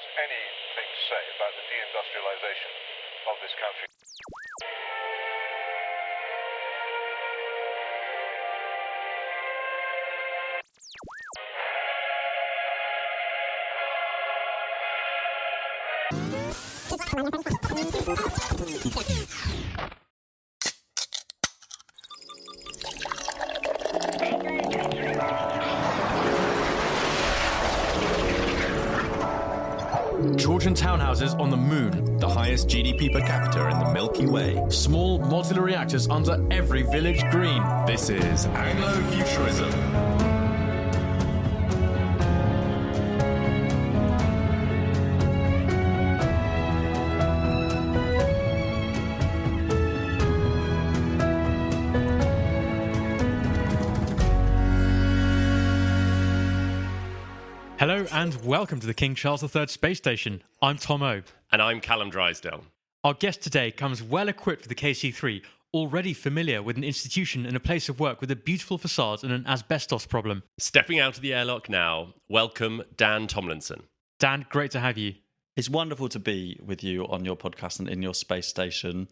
has anything to say about the deindustrialisation of this country. Georgian townhouses on the moon, the highest GDP per capita in the Milky Way. Small modular reactors under every village green. This is Anglo-Futurism. Hello and welcome to the King Charles III Space Station. I'm Tom O. And I'm Callum Drysdale. Our guest today comes well equipped for the KC-3, already familiar with an institution and a place of work with a beautiful facade and an asbestos problem. Stepping out of the airlock now, welcome Dan Tomlinson. Dan, great to have you. It's wonderful to be with you on your podcast and in your space station.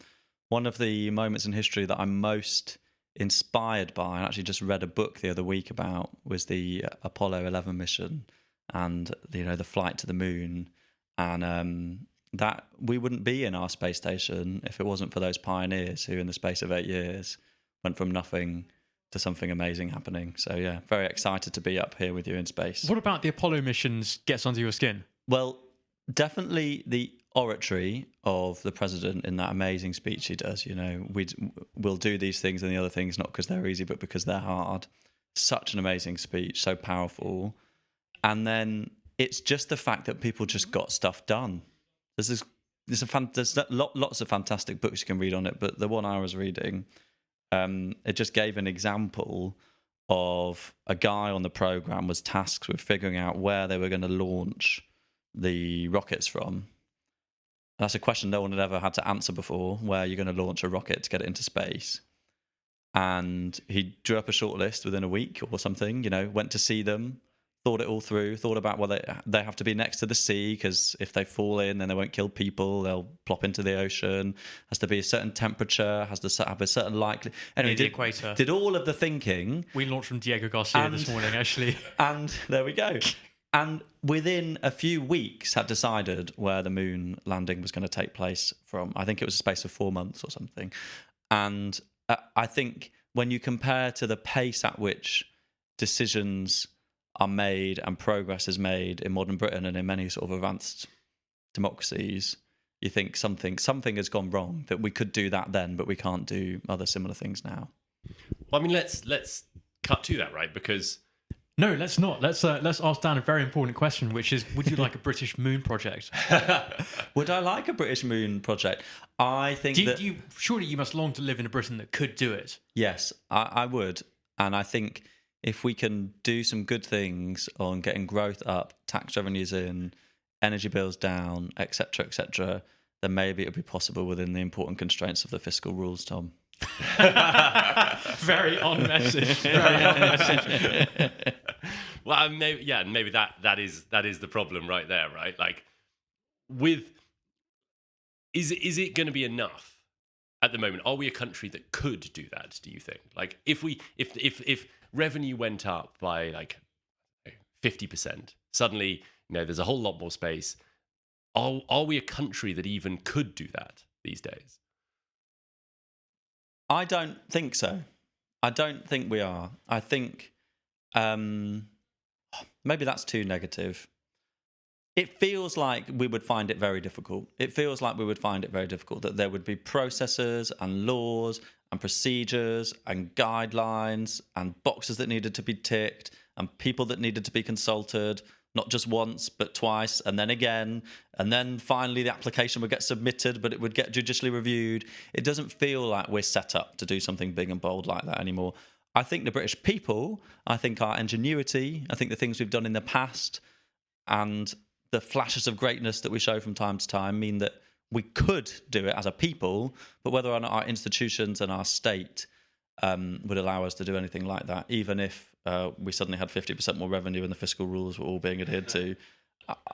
One of the moments in history that I'm most inspired by, I actually just read a book the other week about, was the Apollo 11 mission and the flight to the moon, and that we wouldn't be in our space station if it wasn't for those pioneers who in the space of 8 years went from nothing to something amazing happening. So yeah, very excited to be up here with you in space. What about the Apollo missions gets under your skin? Well, definitely the oratory of the president in that amazing speech he does. We'll do these things and the other things not because they're easy but because they're hard. Such an amazing speech, so powerful. And then it's just the fact that people just got stuff done. There's lots of fantastic books you can read on it, but the one I was reading, it just gave an example of a guy on the program was tasked with figuring out where they were going to launch the rockets from. That's a question no one had ever had to answer before, where you're going to launch a rocket to get it into space. And he drew up a short list within a week or something, went to see them, thought it all through, thought about, well, they have to be next to the sea because if they fall in, then they won't kill people, they'll plop into the ocean, has to be a certain temperature, has to have a certain likely... Anyway, the equator. Did all of the thinking. We launched from Diego Garcia this morning, actually. And there we go. And within a few weeks had decided where the moon landing was going to take place from. I think it was a space of 4 months or something. And I think when you compare to the pace at which decisions are made and progress is made in modern Britain and in many sort of advanced democracies, you think something has gone wrong, that we could do that then, but we can't do other similar things now. Well, I mean, let's cut to that, right? Because... No, let's not. Let's ask Dan a very important question, which is, would you like a British moon project? Would I like a British moon project? I think surely you must long to live in a Britain that could do it. Yes, I would. And I think if we can do some good things on getting growth up, tax revenues in, energy bills down, etc., then maybe it would be possible within the important constraints of the fiscal rules, Tom. Very on message. Very on message. Well, maybe that is the problem right there, right? Like, is it going to be enough at the moment? Are we a country that could do that? Do you think? Like, if revenue went up by like 50%, suddenly there's a whole lot more space. Are we a country that even could do that these days? I don't think so. I don't think we are. I think maybe that's too negative. It feels like we would find it very difficult. It feels like we would find it very difficult, that there would be processes and laws and procedures and guidelines and boxes that needed to be ticked and people that needed to be consulted, not just once, but twice, and then again. And then finally the application would get submitted, but it would get judicially reviewed. It doesn't feel like we're set up to do something big and bold like that anymore. I think the British people, I think our ingenuity, I think the things we've done in the past and the flashes of greatness that we show from time to time mean that we could do it as a people, but whether or not our institutions and our state would allow us to do anything like that, even if we suddenly had 50% more revenue and the fiscal rules were all being adhered to,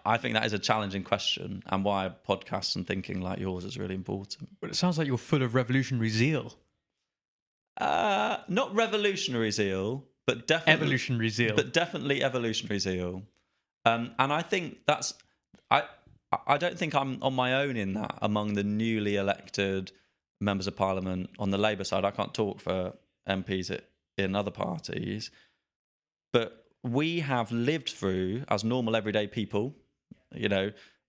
I think that is a challenging question, and why podcasts and thinking like yours is really important. But it sounds like you're full of revolutionary zeal. Not revolutionary zeal, but definitely Evolutionary zeal. But definitely evolutionary zeal. And I think I don't think I'm on my own in that among the newly elected members of parliament on the Labour side. I can't talk for MPs in other parties, but we have lived through, as normal everyday people,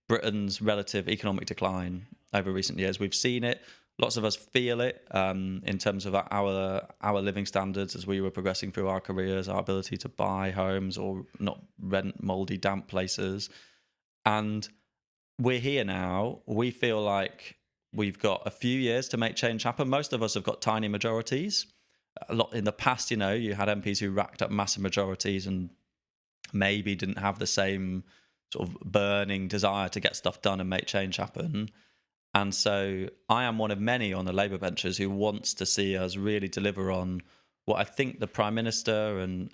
Britain's relative economic decline over recent years. We've seen it. Lots of us feel it in terms of our living standards as we were progressing through our careers, our ability to buy homes or not rent mouldy, damp places. And we're here now. We feel like we've got a few years to make change happen. Most of us have got tiny majorities. A lot in the past, you had MPs who racked up massive majorities and maybe didn't have the same sort of burning desire to get stuff done and make change happen. And so I am one of many on the Labour benches who wants to see us really deliver on what I think the Prime Minister and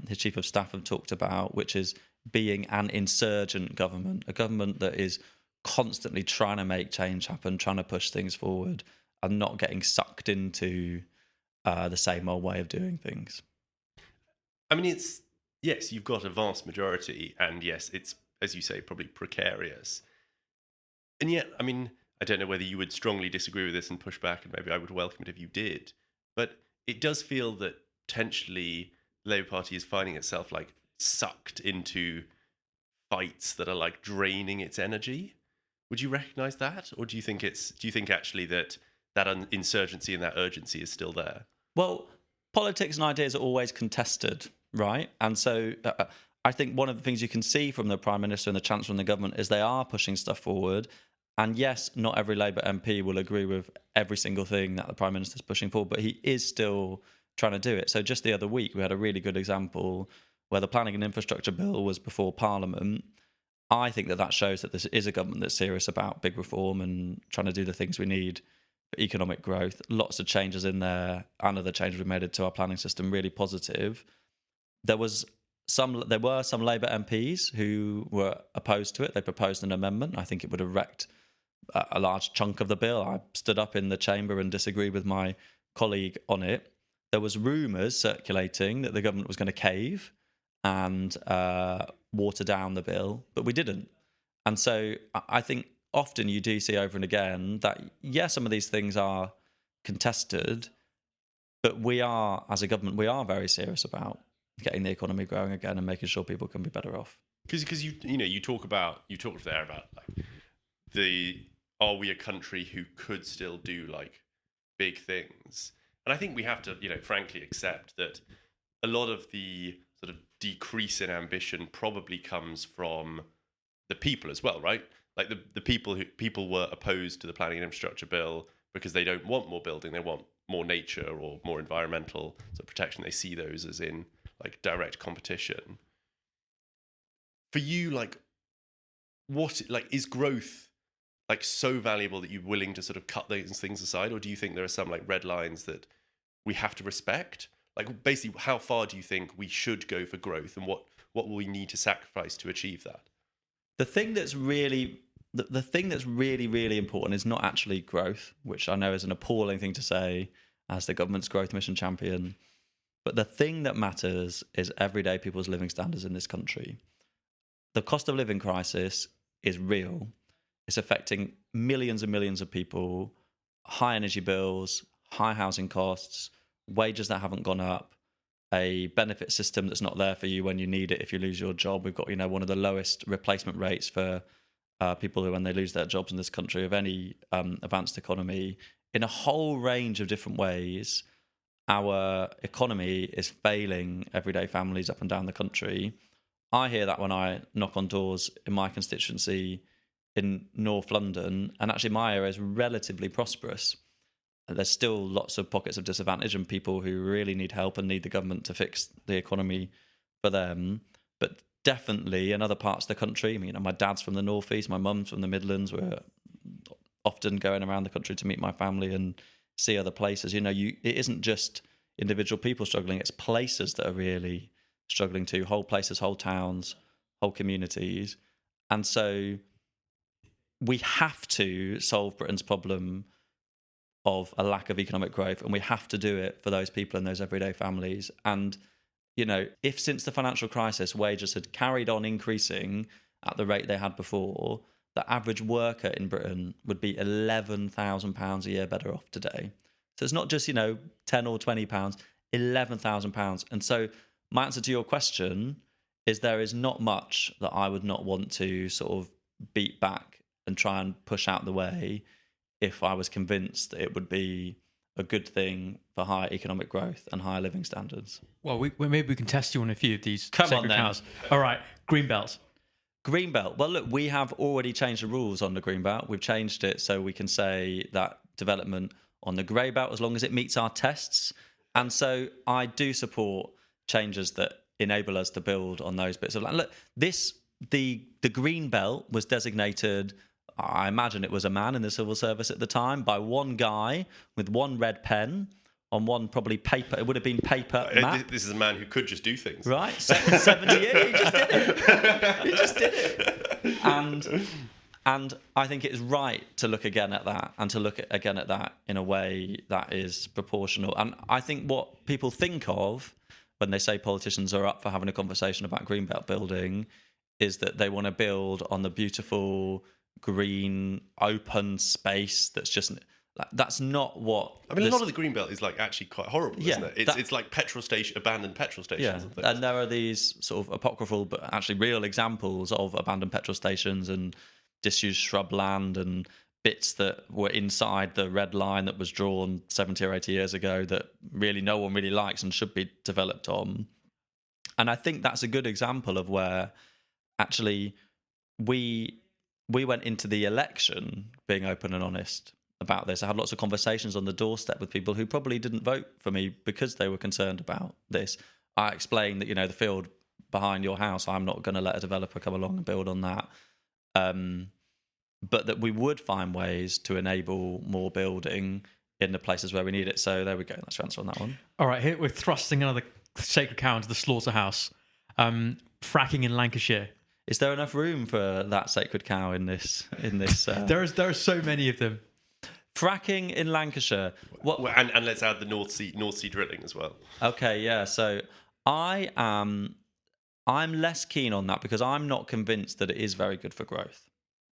his Chief of Staff have talked about, which is being an insurgent government, a government that is constantly trying to make change happen, trying to push things forward, and not getting sucked into the same old way of doing things. I mean, yes, you've got a vast majority, and yes, it's, as you say, probably precarious. And yet, I mean, I don't know whether you would strongly disagree with this and push back, and maybe I would welcome it if you did. But it does feel that potentially the Labour Party is finding itself like sucked into fights that are like draining its energy. Would you recognise that, or do you think actually that insurgency and that urgency is still there? Well, politics and ideas are always contested, right? And so I think one of the things you can see from the Prime Minister and the Chancellor and the government is they are pushing stuff forward. And yes, not every Labour MP will agree with every single thing that the Prime Minister is pushing forward, but he is still trying to do it. So just the other week, we had a really good example where the Planning and Infrastructure Bill was before Parliament. I think that shows that this is a government that's serious about big reform and trying to do the things we need for economic growth. Lots of changes in there, and other changes we made to our planning system, really positive. There were some Labour MPs who were opposed to it. They proposed an amendment. I think it would have wrecked a large chunk of the bill. I stood up in the chamber and disagreed with my colleague on it. There was rumours circulating that the government was going to cave and water down the bill, but we didn't. And so I think often you do see over and again that, yes, some of these things are contested, but we are, as a government, we are very serious about getting the economy growing again and making sure people can be better off. Because you talked there about like are we a country who could still do like big things? And I think we have to, frankly accept that a lot of the sort of decrease in ambition probably comes from the people as well, right? Like the people were opposed to the Planning and Infrastructure Bill because they don't want more building, they want more nature or more environmental sort of protection. They see those as in like direct competition. For you, like, what is growth like so valuable that you're willing to sort of cut those things aside, or do you think there are some like red lines that we have to respect? Like, basically, how far do you think we should go for growth, and what will we need to sacrifice to achieve that? The thing that's really really important is not actually growth, which I know is an appalling thing to say as the government's growth mission champion. But the thing that matters is everyday people's living standards in this country. The cost of living crisis is real. It's affecting millions and millions of people, high energy bills, high housing costs, wages that haven't gone up, a benefit system that's not there for you when you need it if you lose your job. We've got, one of the lowest replacement rates for people who, when they lose their jobs in this country, of any advanced economy. In a whole range of different ways, our economy is failing everyday families up and down the country. I hear that when I knock on doors in my constituency in North London, and actually my area is relatively prosperous. There's still lots of pockets of disadvantage and people who really need help and need the government to fix the economy for them. But definitely in other parts of the country, my dad's from the northeast, my mum's from the Midlands. We're often going around the country to meet my family and see other places. It isn't just individual people struggling, it's places that are really struggling too. Whole places, whole towns, whole communities. And so we have to solve Britain's problem of a lack of economic growth, and we have to do it for those people and those everyday families. And, you know, if since the financial crisis wages had carried on increasing at the rate they had before, the average worker in Britain would be £11,000 a year better off today. So it's not just, you know, £10 or £20, £11,000. And so my answer to your question is there is not much that I would not want to sort of beat back and try and push out the way if I was convinced that it would be a good thing for higher economic growth and higher living standards. Well, maybe we can test you on a few of these Come on, sacred then. cows. All right, greenbelt. Greenbelt. Well, look, we have already changed the rules on the Greenbelt. We've changed it so we can say that development on the grey belt, as long as it meets our tests. And so I do support changes that enable us to build on those bits of land. Look, the green belt was designated, I imagine it was a man in the civil service at the time, by one guy with one red pen on one probably paper. It would have been paper map. This is a man who could just do things. Right, 70 years, he just did it. He just did it. And I think it is right to look again at that and to look again at that in a way that is proportional. And I think what people think of when they say politicians are up for having a conversation about greenbelt building is that they want to build on the beautiful green open space that's not what. I mean, a lot of the greenbelt is like actually quite horrible, isn't it? that- It's like abandoned petrol stations. Yeah, And things. and there are these sort of apocryphal but actually real examples of abandoned petrol stations and disused shrub land and bits that were inside the red line that was drawn 70 or 80 years ago that really no one really likes and should be developed on. And I think that's a good example of where actually we went into the election being open and honest about this. I had lots of conversations on the doorstep with people who probably didn't vote for me because they were concerned about this. I explained that, you know, the field behind your house, I'm not going to let a developer come along and build on that. But that we would find ways to enable more building in the places where we need it. So there we go. That's your answer on that one. All right, here we're thrusting another sacred cow into the slaughterhouse. Fracking in Lancashire. Is there enough room for that sacred cow in this? There are so many of them. Fracking in Lancashire. What? Well, and let's add the North Sea drilling as well. Okay, yeah. So I'm less keen on that because I'm not convinced that it is very good for growth.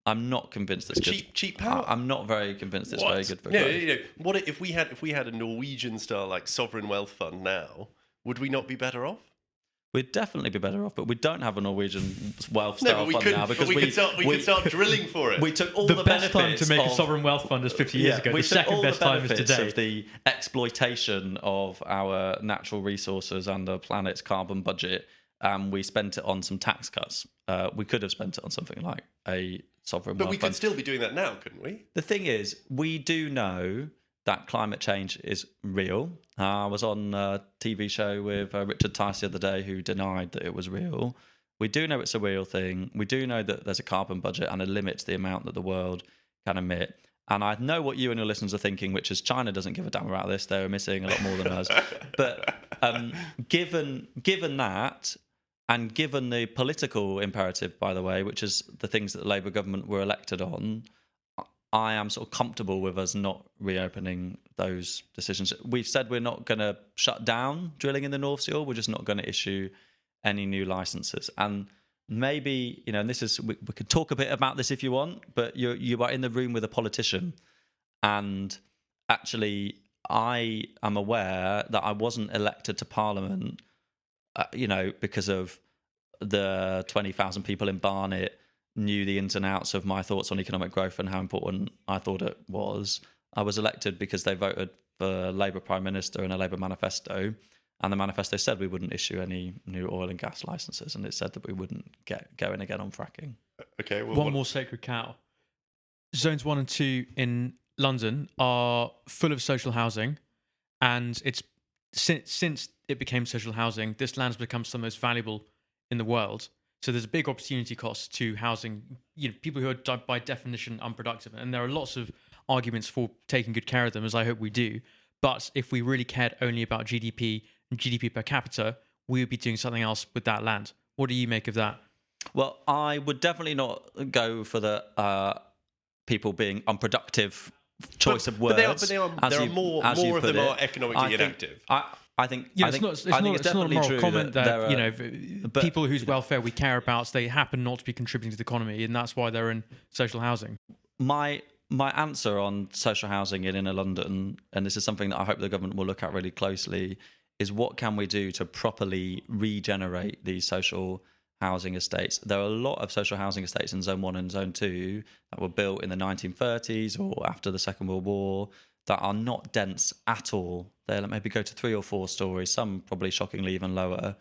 I'm not convinced it's good. Cheap power. I'm not very convinced it's very good for no, growth. No. What if we had a Norwegian style like sovereign wealth fund now? Would we not be better off? We'd definitely be better off, but we don't have a Norwegian wealth No, style but we fund could. now because we could start drilling for it. We took all The the best time benefits to make a of- sovereign wealth fund is 50 years ago. We The took second all best the time is benefits today. of the exploitation of our natural resources and the planet's carbon budget, and we spent it on some tax cuts. We could have spent it on something like a sovereign But wealth we fund. could still be doing that now, couldn't we? The thing is, we do know that climate change is real. I was on a TV show with Richard Tice the other day who denied that it was real. We do know it's a real thing. We do know that there's a carbon budget and a limit to the amount that the world can emit. And I know what you and your listeners are thinking, which is China doesn't give a damn about this. They're emitting a lot more than us. But given that, and given the political imperative, by the way, which is the things that the Labour government were elected on, I am sort of comfortable with us not reopening those decisions. We've said we're not going to shut down drilling in the North Sea. We're just not going to issue any new licenses. And maybe, you know, and this is, we could talk a bit about this if you want, but you are in the room with a politician. And actually, I am aware that I wasn't elected to Parliament, because of the 20,000 people in Barnet knew the ins and outs of my thoughts on economic growth and how important I thought it was. I was elected because they voted for a Labour Prime Minister and a Labour manifesto, and the manifesto said we wouldn't issue any new oil and gas licences, and it said that we wouldn't get going again on fracking. Okay. Well, One more sacred cow. Zones 1 and 2 in London are full of social housing, and it's since it became social housing, this land's become some of the most valuable in the world. So there's a big opportunity cost to housing, people who are by definition unproductive. And there are lots of arguments for taking good care of them, as I hope we do. But if we really cared only about GDP and GDP per capita, we would be doing something else with that land. What do you make of that? Well, I would definitely not go for the people being unproductive choice of words. But there are more of them are economically inactive. I think Yeah, I it's think not. It's I think not. it's It's not a definitely moral true comment that that, there are, but, people whose welfare we care about, they happen not to be contributing to the economy, and that's why they're in social housing. my answer on social housing in inner London, and this is something that I hope the government will look at really closely, is what can we do to properly regenerate these social housing estates? There are a lot of social housing estates in Zone 1 and Zone 2 that were built in the 1930s or after the Second World War that are not dense at all. They maybe go to 3 or 4 stories, some probably shockingly even lower.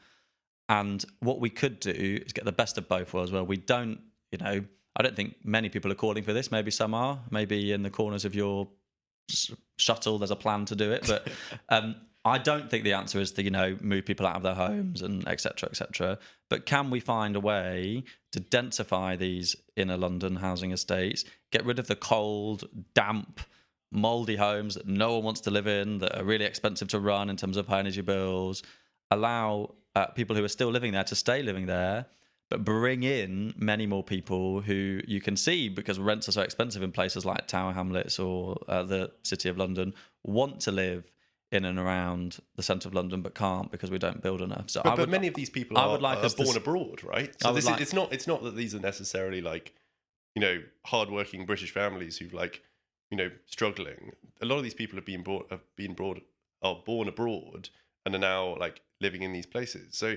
And what we could do is get the best of both worlds, where we don't, I don't think many people are calling for this. Maybe some are. Maybe in the corners of your shuttle there's a plan to do it. But I don't think the answer is to, move people out of their homes and et cetera. But can we find a way to densify these inner London housing estates, get rid of the cold, damp, mouldy homes that no one wants to live in, that are really expensive to run in terms of high energy bills, allow people who are still living there to stay living there, but bring in many more people who you can see, because rents are so expensive in places like Tower Hamlets or the City of London, want to live in and around the centre of London but can't because we don't build enough. So but many of these people are born abroad, right? So it's not that these are necessarily hardworking British families who've struggling. A lot of these people are born abroad and are now living in these places. So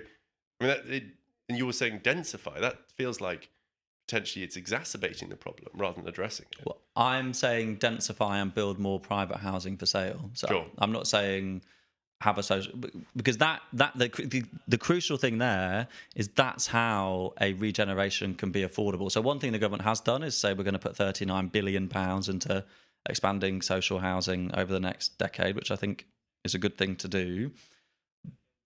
I mean, and you were saying densify. That feels like potentially it's exacerbating the problem rather than addressing it. Well, I'm saying densify and build more private housing for sale. So sure. I'm not saying have a social, because the crucial thing there is that's how a regeneration can be affordable. So one thing the government has done is say we're going to put £39 billion into expanding social housing over the next decade, which I think is a good thing to do.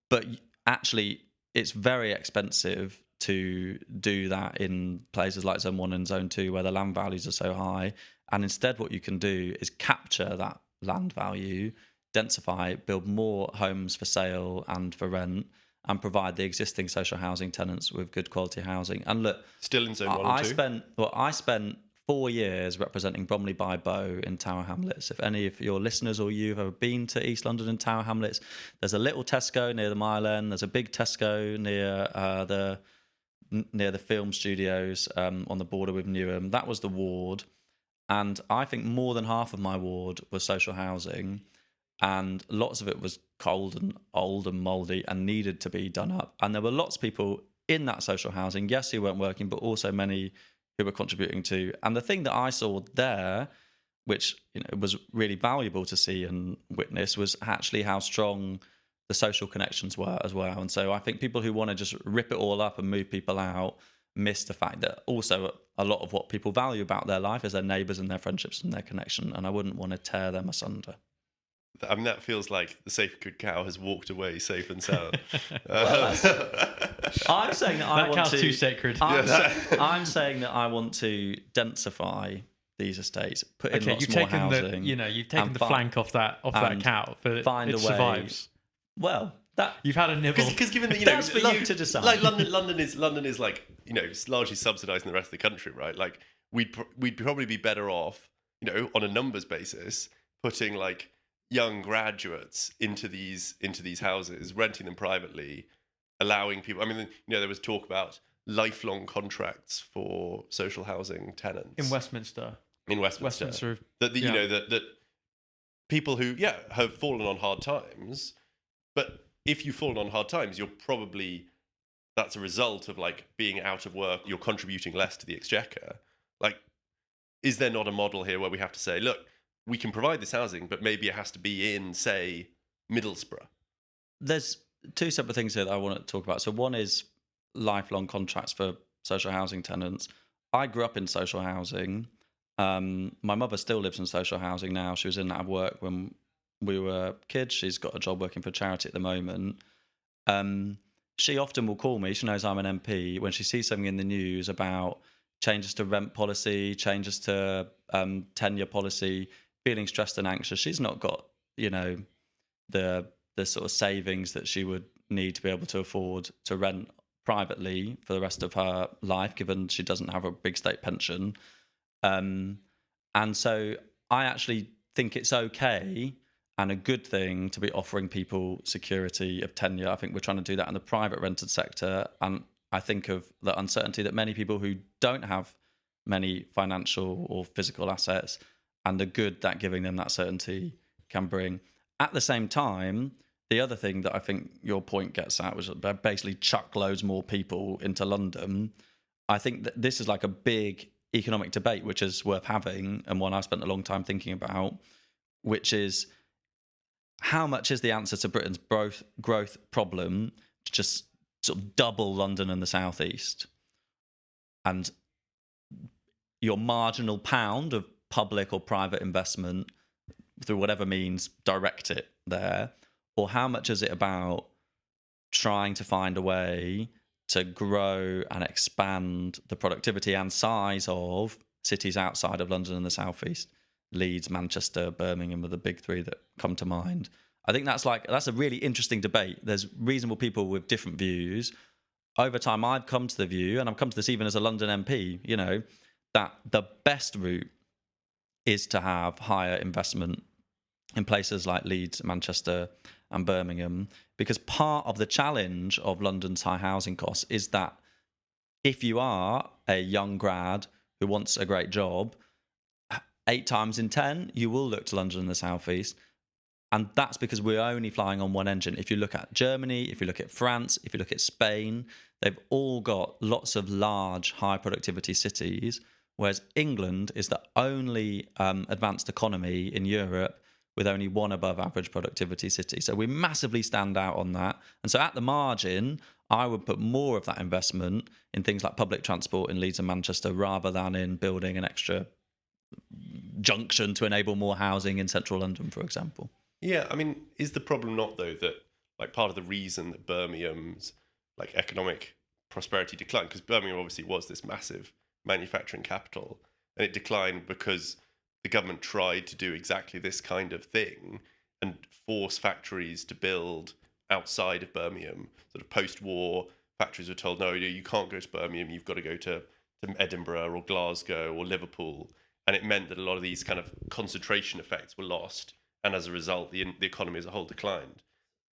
But actually, it's very expensive to do that in places like Zone 1 and Zone 2 where the land values are so high. And instead what you can do is capture that land value, densify, build more homes for sale and for rent, and provide the existing social housing tenants with good quality housing. And look, still in Zone 1 and 2? I spent 4 years representing Bromley by Bow in Tower Hamlets. If any of your listeners or you have ever been to East London and Tower Hamlets, there's a little Tesco near the Mile End. There's a big Tesco near the film studios on the border with Newham. That was the ward. And I think more than half of my ward was social housing. And lots of it was cold and old and mouldy and needed to be done up. And there were lots of people in that social housing, yes, who weren't working, but also many who were contributing to. And the thing that I saw there, which was really valuable to see and witness, was actually how strong the social connections were as well. And so I think people who want to just rip it all up and move people out miss the fact that also a lot of what people value about their life is their neighbours and their friendships and their connection. And I wouldn't want to tear them asunder. I mean, that feels like the sacred cow has walked away safe and sound. I'm saying that I want cow's to. too sacred. I'm saying that I want to densify these estates, put in lots more housing. You've taken the flank off that cow, but find it a way. Survives. Well, that you've had a nibble. Because given that that's for you to decide. Like London is it's largely subsidising the rest of the country, right? Like we'd probably be better off, on a numbers basis, putting young graduates into these houses, renting them privately, allowing people. I mean, there was talk about lifelong contracts for social housing tenants in Westminster. That people who have fallen on hard times, but if you've fallen on hard times, that's a result of being out of work. You're contributing less to the exchequer. Is there not a model here where we have to say, look, we can provide this housing, but maybe it has to be in, say, Middlesbrough? There's two separate things here that I want to talk about. So one is lifelong contracts for social housing tenants. I grew up in social housing. My mother still lives in social housing now. She was in and out of work when we were kids. She's got a job working for a charity at the moment. She often will call me. She knows I'm an MP. When she sees something in the news about changes to rent policy, changes to tenure policy, feeling stressed and anxious, she's not got, the sort of savings that she would need to be able to afford to rent privately for the rest of her life, given she doesn't have a big state pension. And so I actually think it's okay and a good thing to be offering people security of tenure. I think we're trying to do that in the private rented sector. And I think of the uncertainty that many people who don't have many financial or physical assets and the good that giving them that certainty can bring. At the same time, the other thing that I think your point gets at was basically chuck loads more people into London. I think that this is like a big economic debate, which is worth having, and one I've spent a long time thinking about, which is how much is the answer to Britain's growth problem to just sort of double London and the southeast, and your marginal pound of public or private investment through whatever means direct it there, or how much is it about trying to find a way to grow and expand the productivity and size of cities outside of London and the southeast? Leeds, Manchester, Birmingham are the big three that come to mind. I think that's a really interesting debate. There's reasonable people with different views. Over time, I've come to the view, and I've come to this even as a London MP, that the best route is to have higher investment in places like Leeds, Manchester, and Birmingham, because part of the challenge of London's high housing costs is that if you are a young grad who wants a great job, 8 times in 10, you will look to London and the southeast. And that's because we're only flying on one engine. If you look at Germany, if you look at France, if you look at Spain, they've all got lots of large, high productivity cities, whereas England is the only advanced economy in Europe with only one above average productivity city. So we massively stand out on that. And so at the margin, I would put more of that investment in things like public transport in Leeds and Manchester rather than in building an extra junction to enable more housing in central London, for example. Yeah, I mean, is the problem not, though, that like part of the reason that Birmingham's like economic prosperity declined, because Birmingham obviously was this massive manufacturing capital, and it declined because the government tried to do exactly this kind of thing and force factories to build outside of Birmingham. Sort of post-war, factories were told, no, you can't go to Birmingham, you've got to go to Edinburgh or Glasgow or Liverpool. And it meant that a lot of these kind of concentration effects were lost. And as a result, the economy as a whole declined.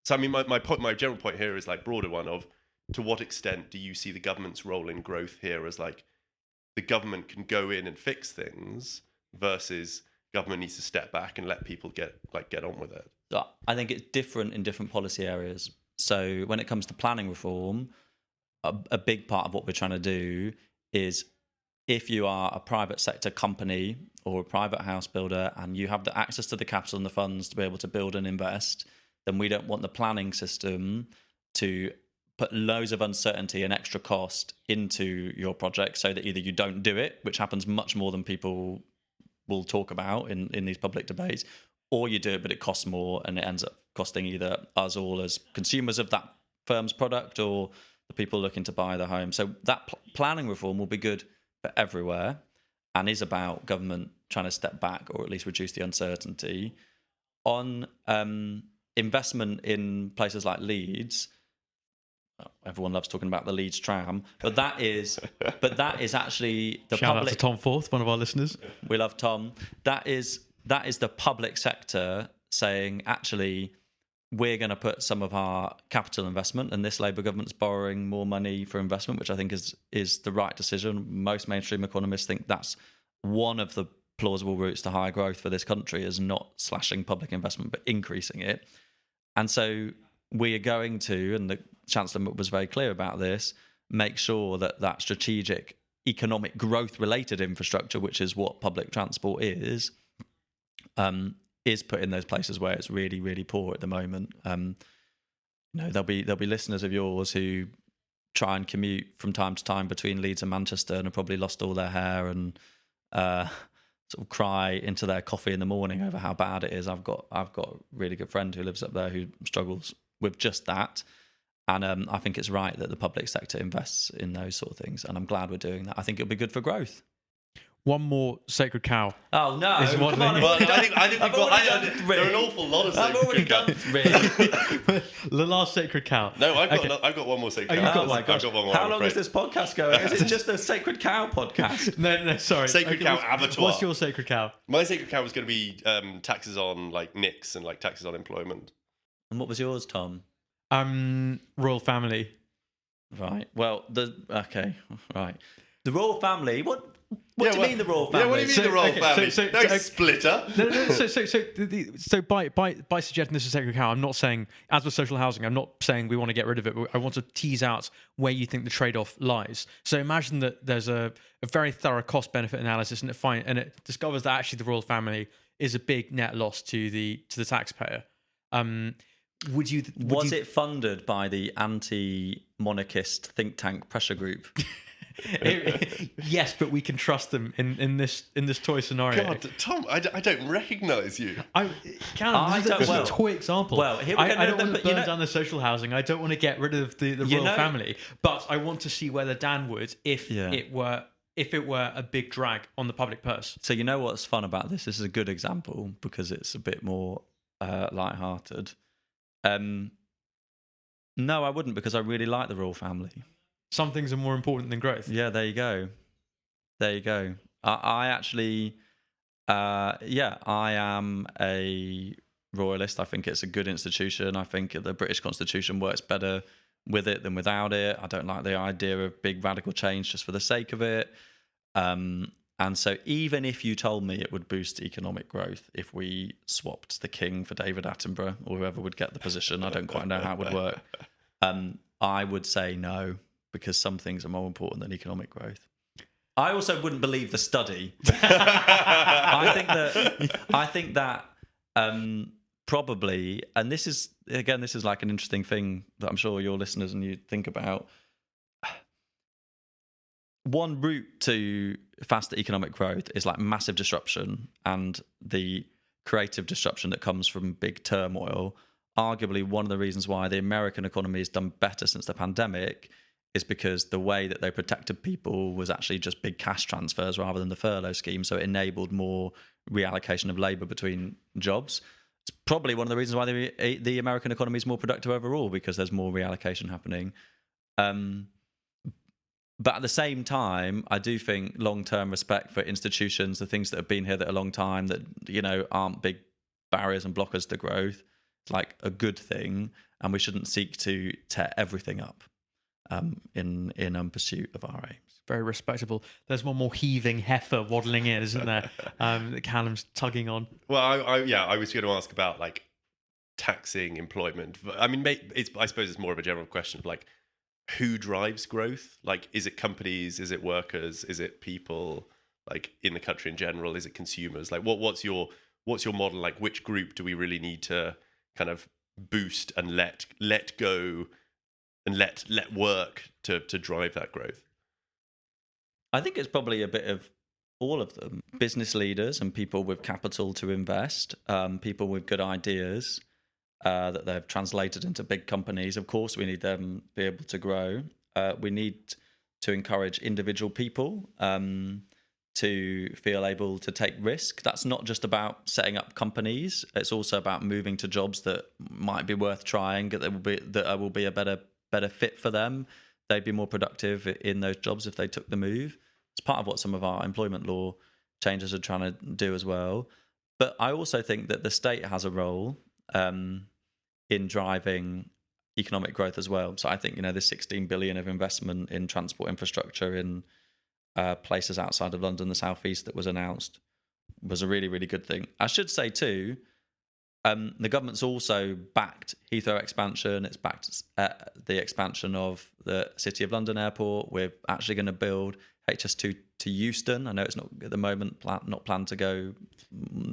So, I mean, my general point here is like broader one of, to what extent do you see the government's role in growth here as like the government can go in and fix things versus government needs to step back and let people get on with it? So I think it's different in different policy areas. So when it comes to planning reform, a big part of what we're trying to do is, if you are a private sector company or a private house builder and you have the access to the capital and the funds to be able to build and invest, then we don't want the planning system to put loads of uncertainty and extra cost into your project so that either you don't do it, which happens much more than people will talk about in these public debates, or you do it but it costs more and it ends up costing either us all as consumers of that firm's product or the people looking to buy the home. So that planning reform will be good for everywhere and is about government trying to step back or at least reduce the uncertainty. On investment in places like Leeds, everyone loves talking about the Leeds tram, but that is actually the Shout public. out to Tom Forth, one of our listeners. We love Tom. That is the public sector saying, actually, we're going to put some of our capital investment, and this Labour government's borrowing more money for investment, which I think is the right decision. Most mainstream economists think that's one of the plausible routes to higher growth for this country, is not slashing public investment but increasing it. And so we are going to, and the Chancellor was very clear about this, make sure that strategic economic growth related infrastructure, which is what public transport is put in those places where it's really, really poor at the moment. There'll be listeners of yours who try and commute from time to time between Leeds and Manchester and have probably lost all their hair and sort of cry into their coffee in the morning over how bad it is. I've got a really good friend who lives up there who struggles with just that. And I think it's right that the public sector invests in those sort of things. And I'm glad we're doing that. I think it'll be good for growth. one more sacred cow. Oh no! Is Come one on, thing. Well, I think we've I've got. already done three. There are an awful lot of I've already sacred done cows. 3. The last sacred cow. No, I've got. Okay. I've got one more sacred Oh, cow. you've got one. I've got one more. How I'm long afraid. is this podcast going? Is it just a sacred cow podcast? No, sorry. Sacred cow abattoir. What's your sacred cow? My sacred cow was going to be taxes on like NICs and like taxes on employment. And what was yours, Tom? Royal family. Right. Well, right. The royal family. What Yeah, do you well- mean the royal family? Yeah, what do you mean the royal okay, family? so- no so- splitter. No. So by suggesting this is sacred cow, I'm not saying, as with social housing, I'm not saying we want to get rid of it. But I want to tease out where you think the trade-off lies. So imagine that there's a very thorough cost-benefit analysis, and it discovers that actually the royal family is a big net loss to the taxpayer. Was it funded by the anti-monarchist think tank pressure group? Yes, but we can trust them in this toy scenario. God, Tom, I don't recognise you. This is a toy example. Well, here we go. I don't want to But burn down the social housing. I don't want to get rid of the royal family. But I want to see whether Dan would, if it were a big drag on the public purse. So you know what's fun about this? This is a good example because it's a bit more light-hearted. No, I wouldn't, because I really like the royal family. Some things are more important than growth. Yeah, there you go. I actually, I am a royalist. I think it's a good institution. I think the British Constitution works better with it than without it. I don't like the idea of big radical change just for the sake of it. And so even if you told me it would boost economic growth if we swapped the king for David Attenborough or whoever would get the position, I don't quite know how it would work. I would say no, because some things are more important than economic growth. I also wouldn't believe the study. I think that probably, and this is like an interesting thing that I'm sure your listeners and you think about. One route to faster economic growth is like massive disruption and the creative disruption that comes from big turmoil. Arguably, one of the reasons why the American economy has done better since the pandemic is because the way that they protected people was actually just big cash transfers rather than the furlough scheme. So it enabled more reallocation of labour between jobs. It's probably one of the reasons why the American economy is more productive overall, because there's more reallocation happening. But at the same time, I do think long-term respect for institutions, the things that have been here that a long time, that, you know, aren't big barriers and blockers to growth, it's like a good thing, and we shouldn't seek to tear everything up in pursuit of our aims. Very respectable. There's one more heaving heifer waddling in, isn't there? That Callum's tugging on. Well, I was going to ask about like taxing employment. I mean, I suppose it's more of a general question of like, who drives growth? Like, is it companies? Is it workers? Is it people? Like in the country in general? Is it consumers? Like, what's your model? Like, which group do we really need to kind of boost and let go and let work to drive that growth? I think it's probably a bit of all of them. Business leaders and people with capital to invest, people with good ideas that they've translated into big companies. Of course, we need them to be able to grow. We need to encourage individual people to feel able to take risk. That's not just about setting up companies. It's also about moving to jobs that might be worth trying, that will be a better fit for them. They'd be more productive in those jobs if they took the move. It's part of what some of our employment law changes are trying to do as well. But I also think that the state has a role in driving economic growth as well. So I think, you know, this 16 billion of investment in transport infrastructure in places outside of London, the southeast, that was announced was a really, really good thing. I should say too, the government's also backed Heathrow expansion. It's backed the expansion of the City of London airport. We're actually going to build HS2 to Euston. I know it's not at the moment not planned to go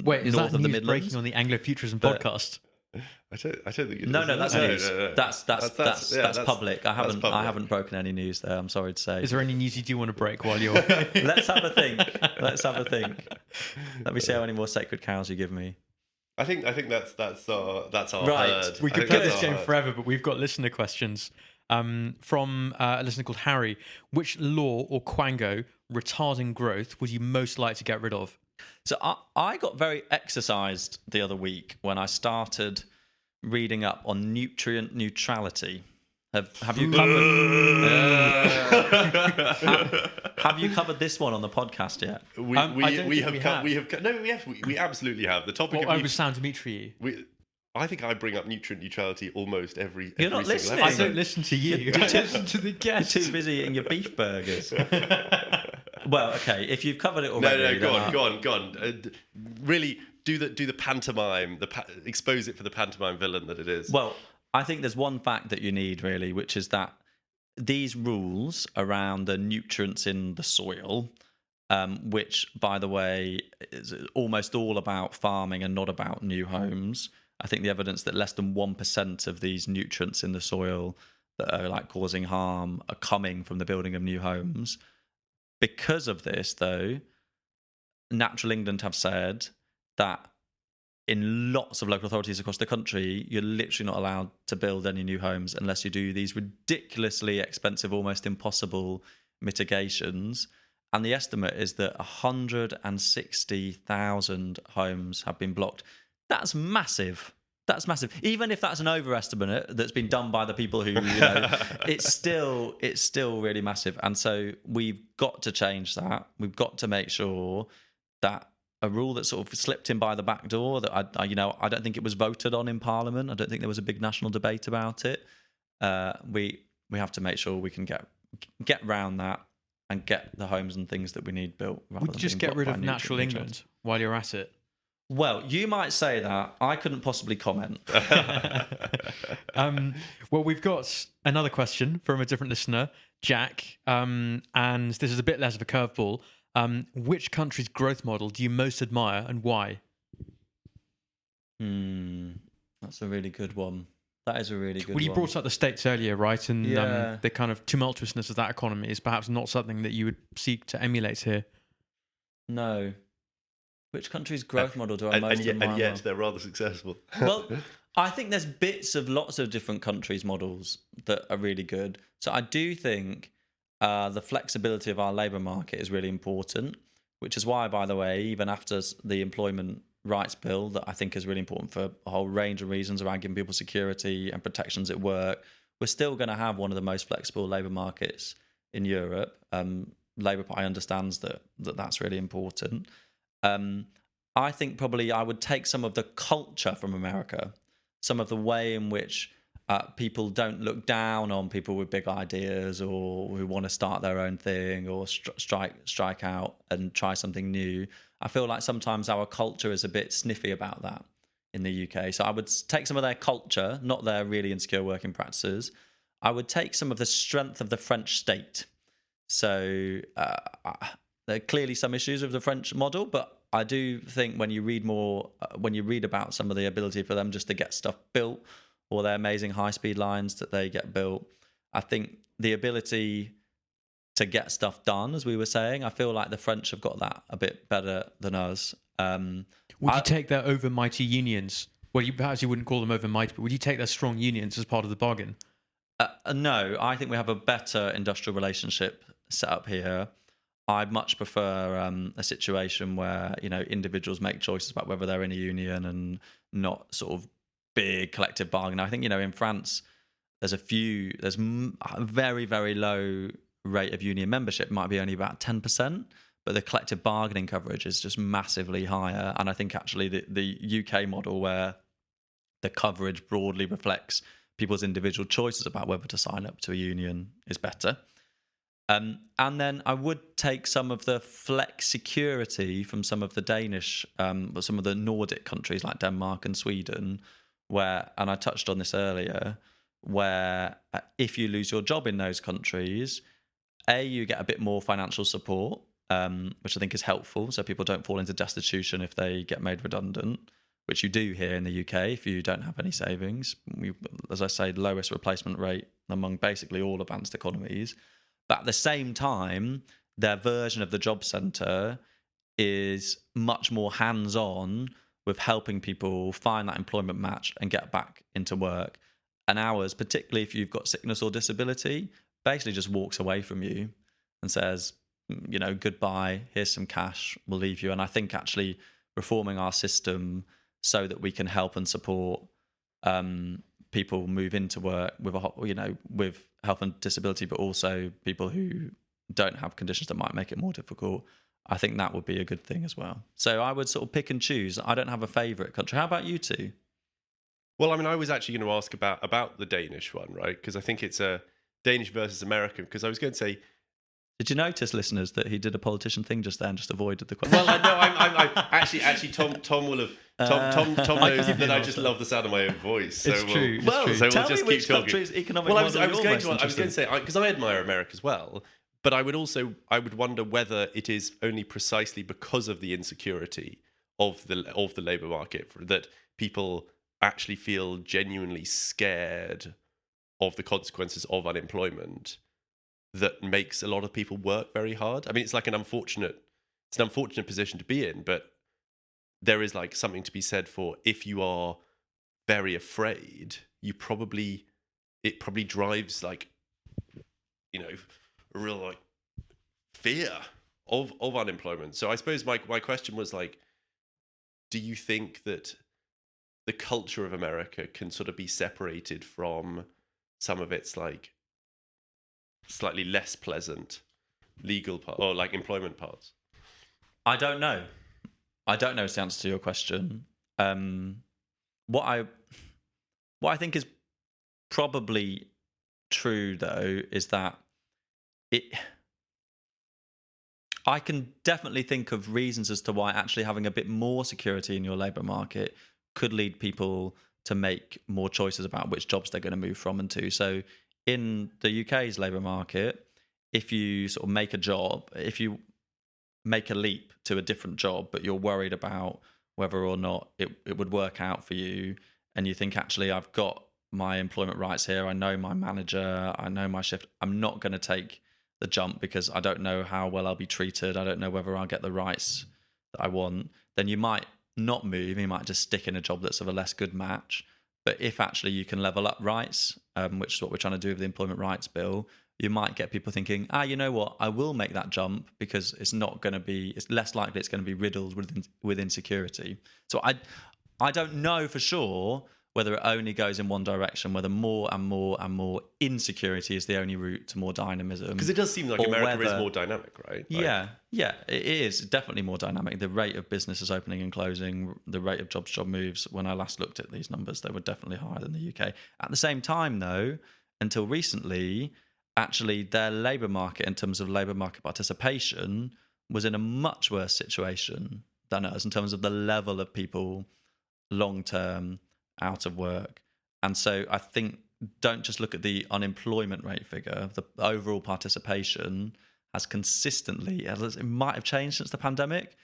Wait, is north that of the news Midlands. breaking on the Anglo-Futurism podcast? I don't think it No, is. that's news. No. That's public. I haven't public. broken any news there. I'm sorry to say. Is there any news you do want to break while you're... Let's have a think. Let me see how many more sacred cows you give me. I think that's our Right. herd. We I could think play that's this our game herd. forever, but we've got listener questions. From a listener called Harry, which law or quango retarding growth would you most like to get rid of? So I got very exercised the other week when I started reading up on nutrient neutrality. Have you covered? Have you covered this one on the podcast yet? We absolutely have. The topic Well, of I was Sam Dimitri. I think I bring up nutrient neutrality almost every. You're not every single listening. I episode. don't listen to you. I listen to the You're guests. too busy eating your beef burgers. Well, okay, if you've covered it already. Go on. Really, do the pantomime. Expose it for the pantomime villain that it is. Well, I think there's one fact that you need really, which is that these rules around the nutrients in the soil, which, by the way, is almost all about farming and not about new homes. I think the evidence that less than 1% of these nutrients in the soil that are like causing harm are coming from the building of new homes. Because of this, though, Natural England have said that in lots of local authorities across the country, you're literally not allowed to build any new homes unless you do these ridiculously expensive, almost impossible mitigations. And the estimate is that 160,000 homes have been blocked. That's massive. That's massive. Even if that's an overestimate that's been done by the people who, it's still really massive. And so we've got to change that. We've got to make sure that a rule that sort of slipped in by the back door that I don't think it was voted on in Parliament. I don't think there was a big national debate about it. We have to make sure we can get round that and get the homes and things that we need built. Would you just get rid of Natural England while you're at it? Well, you might say that. I couldn't possibly comment. Well, we've got another question from a different listener, Jack, and this is a bit less of a curveball. Which country's growth model do you most admire and why? That's a really good one. That is a really good one. Well, you brought up the States earlier, right? And Yeah. the kind of tumultuousness of that economy is perhaps not something that you would seek to emulate here. No. Which country's growth model do I most admire? And yet they're rather successful. Well, I think there's bits of lots of different countries' models that are really good. So I do think the flexibility of our labour market is really important, which is why, by the way, even after the Employment Rights Bill, that I think is really important for a whole range of reasons around giving people security and protections at work, we're still going to have one of the most flexible labour markets in Europe. Labour Party understands that's really important. I think probably I would take some of the culture from America, some of the way in which people don't look down on people with big ideas or who want to start their own thing or strike out and try something new. I feel like sometimes our culture is a bit sniffy about that in the UK. So I would take some of their culture, not their really insecure working practices. I would take some of the strength of the French state. So there are clearly some issues with the French model, but I do think when you read about some of the ability for them just to get stuff built or their amazing high-speed lines that they get built, I think the ability to get stuff done, as we were saying, I feel like the French have got that a bit better than us. Would you take their overmighty unions? Well, perhaps you wouldn't call them overmighty, but would you take their strong unions as part of the bargain? No, I think we have a better industrial relationship set up here. I'd much prefer a situation where individuals make choices about whether they're in a union and not sort of big collective bargaining. I think in France there's a very, very low rate of union membership. It might be only about 10%, but the collective bargaining coverage is just massively higher. And I think actually the UK model, where the coverage broadly reflects people's individual choices about whether to sign up to a union, is better. And then I would take some of the flex security from some of the Danish, some of the Nordic countries like Denmark and Sweden, where, and I touched on this earlier, where if you lose your job in those countries, you get a bit more financial support, which I think is helpful, so people don't fall into destitution if they get made redundant, which you do here in the UK if you don't have any savings. As I say, lowest replacement rate among basically all advanced economies. But at the same time, their version of the job centre is much more hands-on with helping people find that employment match and get back into work. and hours, particularly if you've got sickness or disability, basically just walks away from you and says, goodbye, here's some cash, we'll leave you. And I think actually reforming our system so that we can help and support people move into work with with health and disability, but also people who don't have conditions that might make it more difficult, I think that would be a good thing as well. So I would sort of pick and choose. I don't have a favourite country. How about you two? Well, I mean, I was actually going to ask about the Danish one, right? Because I think it's a Danish versus American. Because I was going to say, did you notice, listeners, that he did a politician thing just then, just avoided the question? well, I know I'm actually Tom will have. Tom knows that I just love the sound of my own voice. So It's true. So we'll Tell just me which keep talking. country's economic Well, I model was you're going most to say, because I admire America as well, but I would wonder whether it is only precisely because of the insecurity of the labour market that people actually feel genuinely scared of the consequences of unemployment that makes a lot of people work very hard. I mean, it's an unfortunate position to be in, but there is like something to be said for if you are very afraid, it probably drives like, a real like fear of unemployment. So I suppose my question was like, do you think that the culture of America can sort of be separated from some of its like slightly less pleasant legal part or like employment parts? I don't know. I don't know is the answer to your question. What I think is probably true, though, is that I can definitely think of reasons as to why actually having a bit more security in your labour market could lead people to make more choices about which jobs they're going to move from and to. So in the UK's labour market, if you sort of make a leap to a different job, but you're worried about whether or not it would work out for you, and you think, actually, I've got my employment rights here, I know my manager, I know my shift, I'm not going to take the jump because I don't know how well I'll be treated, I don't know whether I'll get the rights that I want, then you might not move, you might just stick in a job that's of a less good match. But if actually you can level up rights, which is what we're trying to do with the Employment Rights Bill, you might get people thinking, you know what, I will make that jump because it's less likely it's going to be riddled with insecurity. So I don't know for sure whether it only goes in one direction, whether more and more and more insecurity is the only route to more dynamism. Because it does seem like America is more dynamic, right? Yeah, it is definitely more dynamic. The rate of businesses opening and closing, the rate of job moves, when I last looked at these numbers, they were definitely higher than the UK. At the same time, though, until recently, actually their labour market, in terms of labour market participation, was in a much worse situation than us in terms of the level of people long-term out of work. And so I think don't just look at the unemployment rate figure. The overall participation has consistently, it might have changed since the pandemic,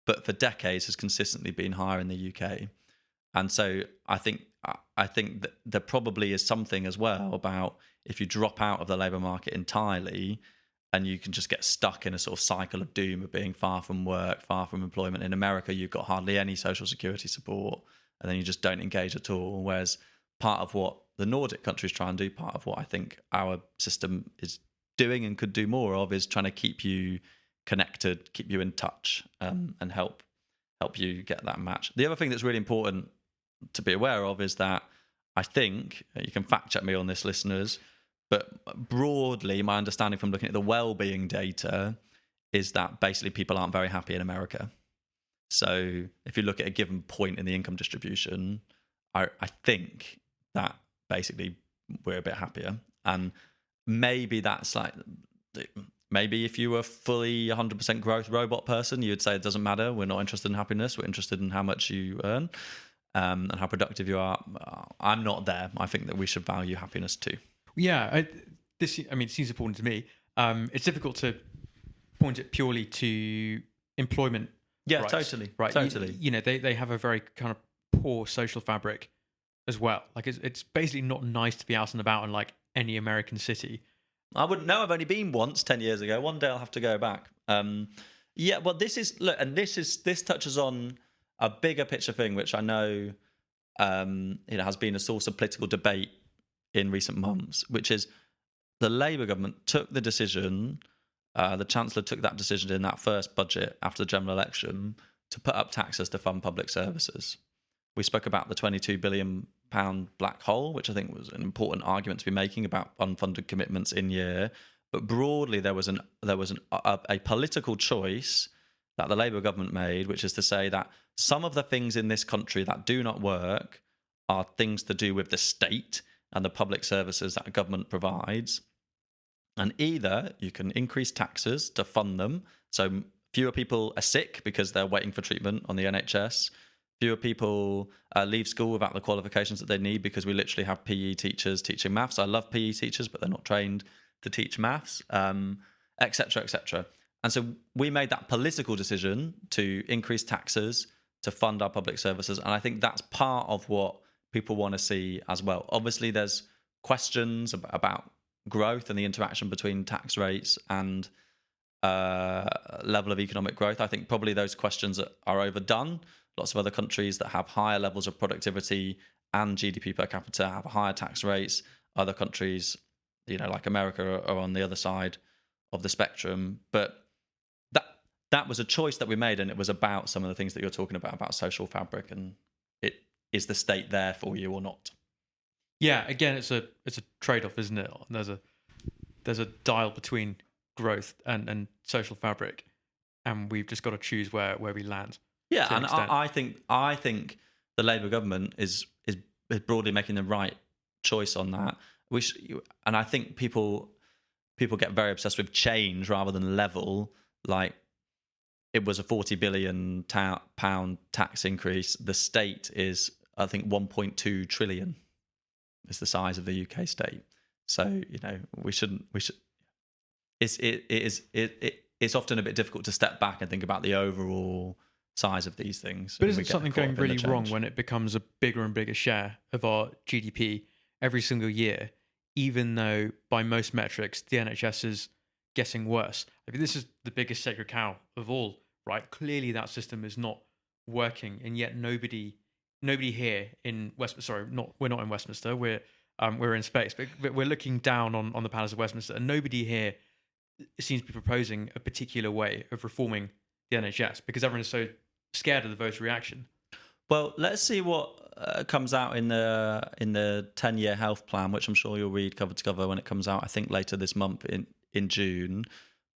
but for decades has consistently been higher in the UK. And so I think that there probably is something as well about if you drop out of the labour market entirely and you can just get stuck in a sort of cycle of doom of being far from work, far from employment. In America, you've got hardly any social security support, and then you just don't engage at all. Whereas part of what the Nordic countries try and do, part of what I think our system is doing and could do more of, is trying to keep you connected, keep you in touch, and help you get that match. The other thing that's really important to be aware of is that I think, you can fact check me on this, listeners, but broadly, my understanding from looking at the well-being data is that basically people aren't very happy in America. So if you look at a given point in the income distribution, I think that basically we're a bit happier. And maybe that's like, maybe if you were fully 100% growth robot person, you would say it doesn't matter. We're not interested in happiness. We're interested in how much you earn and how productive you are. I'm not there. I think that we should value happiness too. Yeah, it seems important to me. It's difficult to point it purely to employment. Yeah, rights, totally. Right. Totally. They have a very kind of poor social fabric as well. Like it's basically not nice to be out and about in like any American city. I wouldn't know. I've only been once 10 years ago. One day I'll have to go back. Yeah, well, this touches on a bigger picture thing, which I know has been a source of political debate in recent months, which is the Labour government took the decision, the Chancellor took that decision in that first budget after the general election to put up taxes to fund public services. We spoke about the £22 billion black hole, which I think was an important argument to be making about unfunded commitments in year. But broadly, there was a political choice that the Labour government made, which is to say that some of the things in this country that do not work are things to do with the state and the public services that a government provides. And either you can increase taxes to fund them, so fewer people are sick because they're waiting for treatment on the NHS, fewer people leave school without the qualifications that they need because we literally have PE teachers teaching maths. I love PE teachers, but they're not trained to teach maths, et cetera, et cetera. And so we made that political decision to increase taxes to fund our public services. And I think that's part of what people want to see as well. Obviously, there's questions about growth and the interaction between tax rates and level of economic growth. I think probably those questions are overdone. Lots of other countries that have higher levels of productivity and GDP per capita have higher tax rates. Other countries, like America, are on the other side of the spectrum. But that was a choice that we made, and it was about some of the things that you're talking about social fabric, and is the state there for you or not? Yeah, again, it's a trade-off, isn't it? There's a dial between growth and social fabric, and we've just got to choose where we land. Yeah, and I think the Labour government is broadly making the right choice on that. And I think people get very obsessed with change rather than level. Like, it was a £40 billion tax increase. The state is, I think, 1.2 trillion is the size of the UK state. So we should. It's often a bit difficult to step back and think about the overall size of these things. But isn't something going really wrong when it becomes a bigger and bigger share of our GDP every single year, even though by most metrics the NHS is getting worse? I mean, this is the biggest sacred cow of all, right? Clearly that system is not working, and yet nobody here in Westminster. Sorry, we're not in Westminster. We're in space, but we're looking down on the Palace of Westminster, and nobody here seems to be proposing a particular way of reforming the NHS because everyone is so scared of the voter reaction. Well, let's see what comes out in the 10-year health plan, which I'm sure you'll read cover to cover when it comes out, I think later this month in June.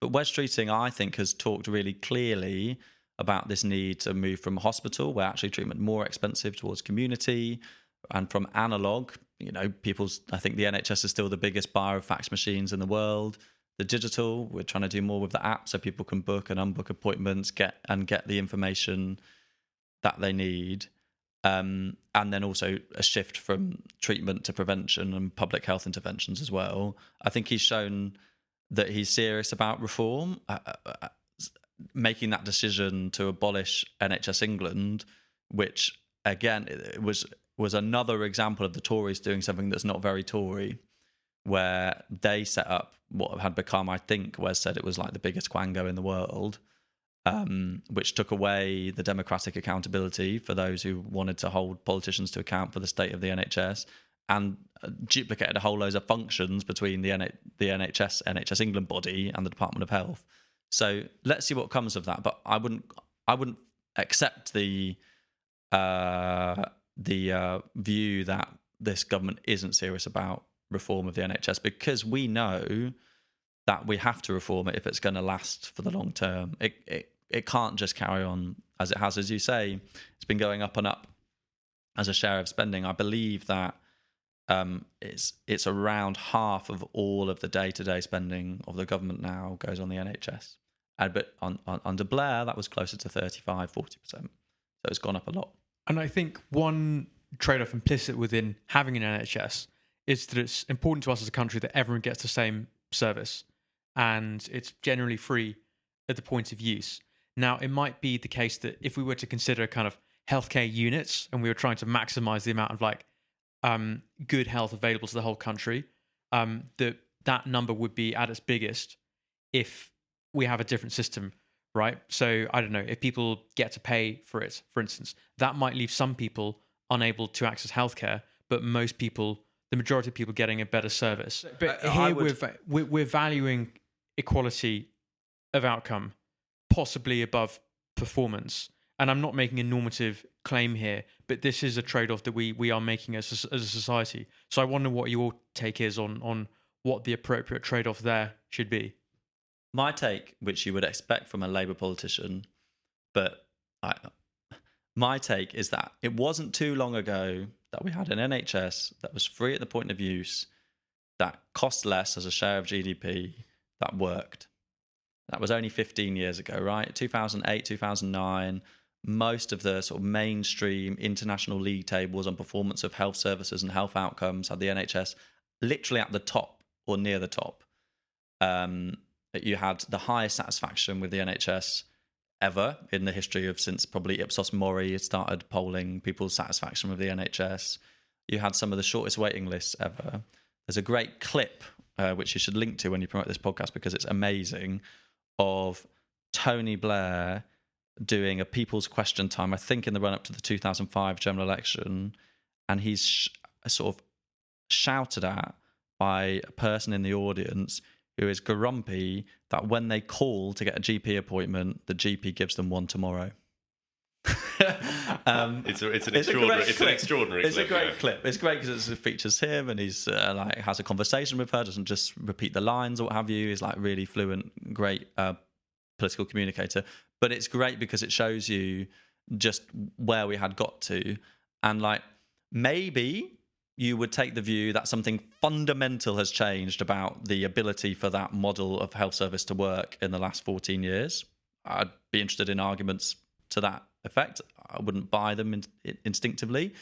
But Wes Streeting, I think, has talked really clearly about this need to move from hospital, where actually treatment more expensive, towards community, and from analog. I think the NHS is still the biggest buyer of fax machines in the world. The digital, we're trying to do more with the app so people can book and unbook appointments, get the information that they need. And then also a shift from treatment to prevention and public health interventions as well. I think he's shown that he's serious about reform. Making that decision to abolish NHS England, which again it was another example of the Tories doing something that's not very Tory, where they set up what had become, I think, Wes said it was like the biggest quango in the world, which took away the democratic accountability for those who wanted to hold politicians to account for the state of the NHS, and duplicated a whole load of functions between the NHS England body and the Department of Health. So let's see what comes of that. But I wouldn't accept the view that this government isn't serious about reform of the NHS, because we know that we have to reform it if it's going to last for the long term. It can't just carry on as it has. As you say, it's been going up and up as a share of spending. I believe that it's around half of all of the day-to-day spending of the government now goes on the NHS. But under Blair, that was closer to 35, 40%. So it's gone up a lot. And I think one trade-off implicit within having an NHS is that it's important to us as a country that everyone gets the same service, and it's generally free at the point of use. Now, it might be the case that if we were to consider kind of healthcare units and we were trying to maximize the amount of good health available to the whole country, that number would be at its biggest if we have a different system, right? So I don't know, if people get to pay for it, for instance, that might leave some people unable to access healthcare, but most people the majority of people getting a better service. But I here would- we're valuing equality of outcome, possibly above performance. And I'm not making a normative claim here, but this is a trade-off that we are making as a society. So I wonder what your take is on what the appropriate trade-off there should be. My take, which you would expect from a Labour politician, but my take is that it wasn't too long ago that we had an NHS that was free at the point of use, that cost less as a share of GDP, that worked. That was only 15 years ago, right? 2008, 2009, most of the sort of mainstream international league tables on performance of health services and health outcomes had the NHS literally at the top or near the top. You had the highest satisfaction with the NHS ever in the history of since probably Ipsos Mori started polling people's satisfaction with the NHS. You had some of the shortest waiting lists ever. There's a great clip, which you should link to when you promote this podcast because it's amazing, of Tony Blair doing a People's Question Time, I think in the run-up to the 2005 general election, and he's sort of shouted at by a person in the audience who is grumpy that when they call to get a GP appointment, the GP gives them one tomorrow. It's an extraordinary It's clip, a great yeah. clip. It's great because it features him and he's like has a conversation with her, doesn't just repeat the lines or what have you. He's like really fluent, great political communicator. But it's great because it shows you just where we had got to. And like maybe you would take the view that something fundamental has changed about the ability for that model of health service to work in the last 14 years. I'd be interested in arguments to that effect. I wouldn't buy them instinctively.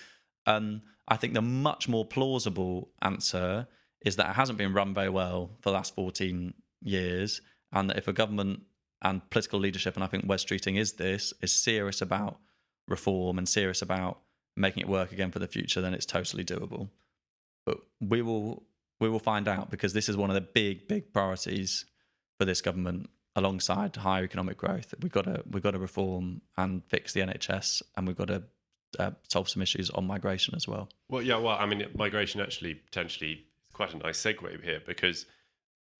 I think the much more plausible answer is that it hasn't been run very well for the last 14 years, and that if a government and political leadership, and I think Wes Streeting is serious about reform and serious about making it work again for the future, then it's totally doable. But we will find out, because this is one of the big priorities for this government, alongside higher economic growth. We've got to reform and fix the NHS, and we've got to solve some issues on migration as well. Well, yeah, I mean, migration actually potentially is quite a nice segue here, because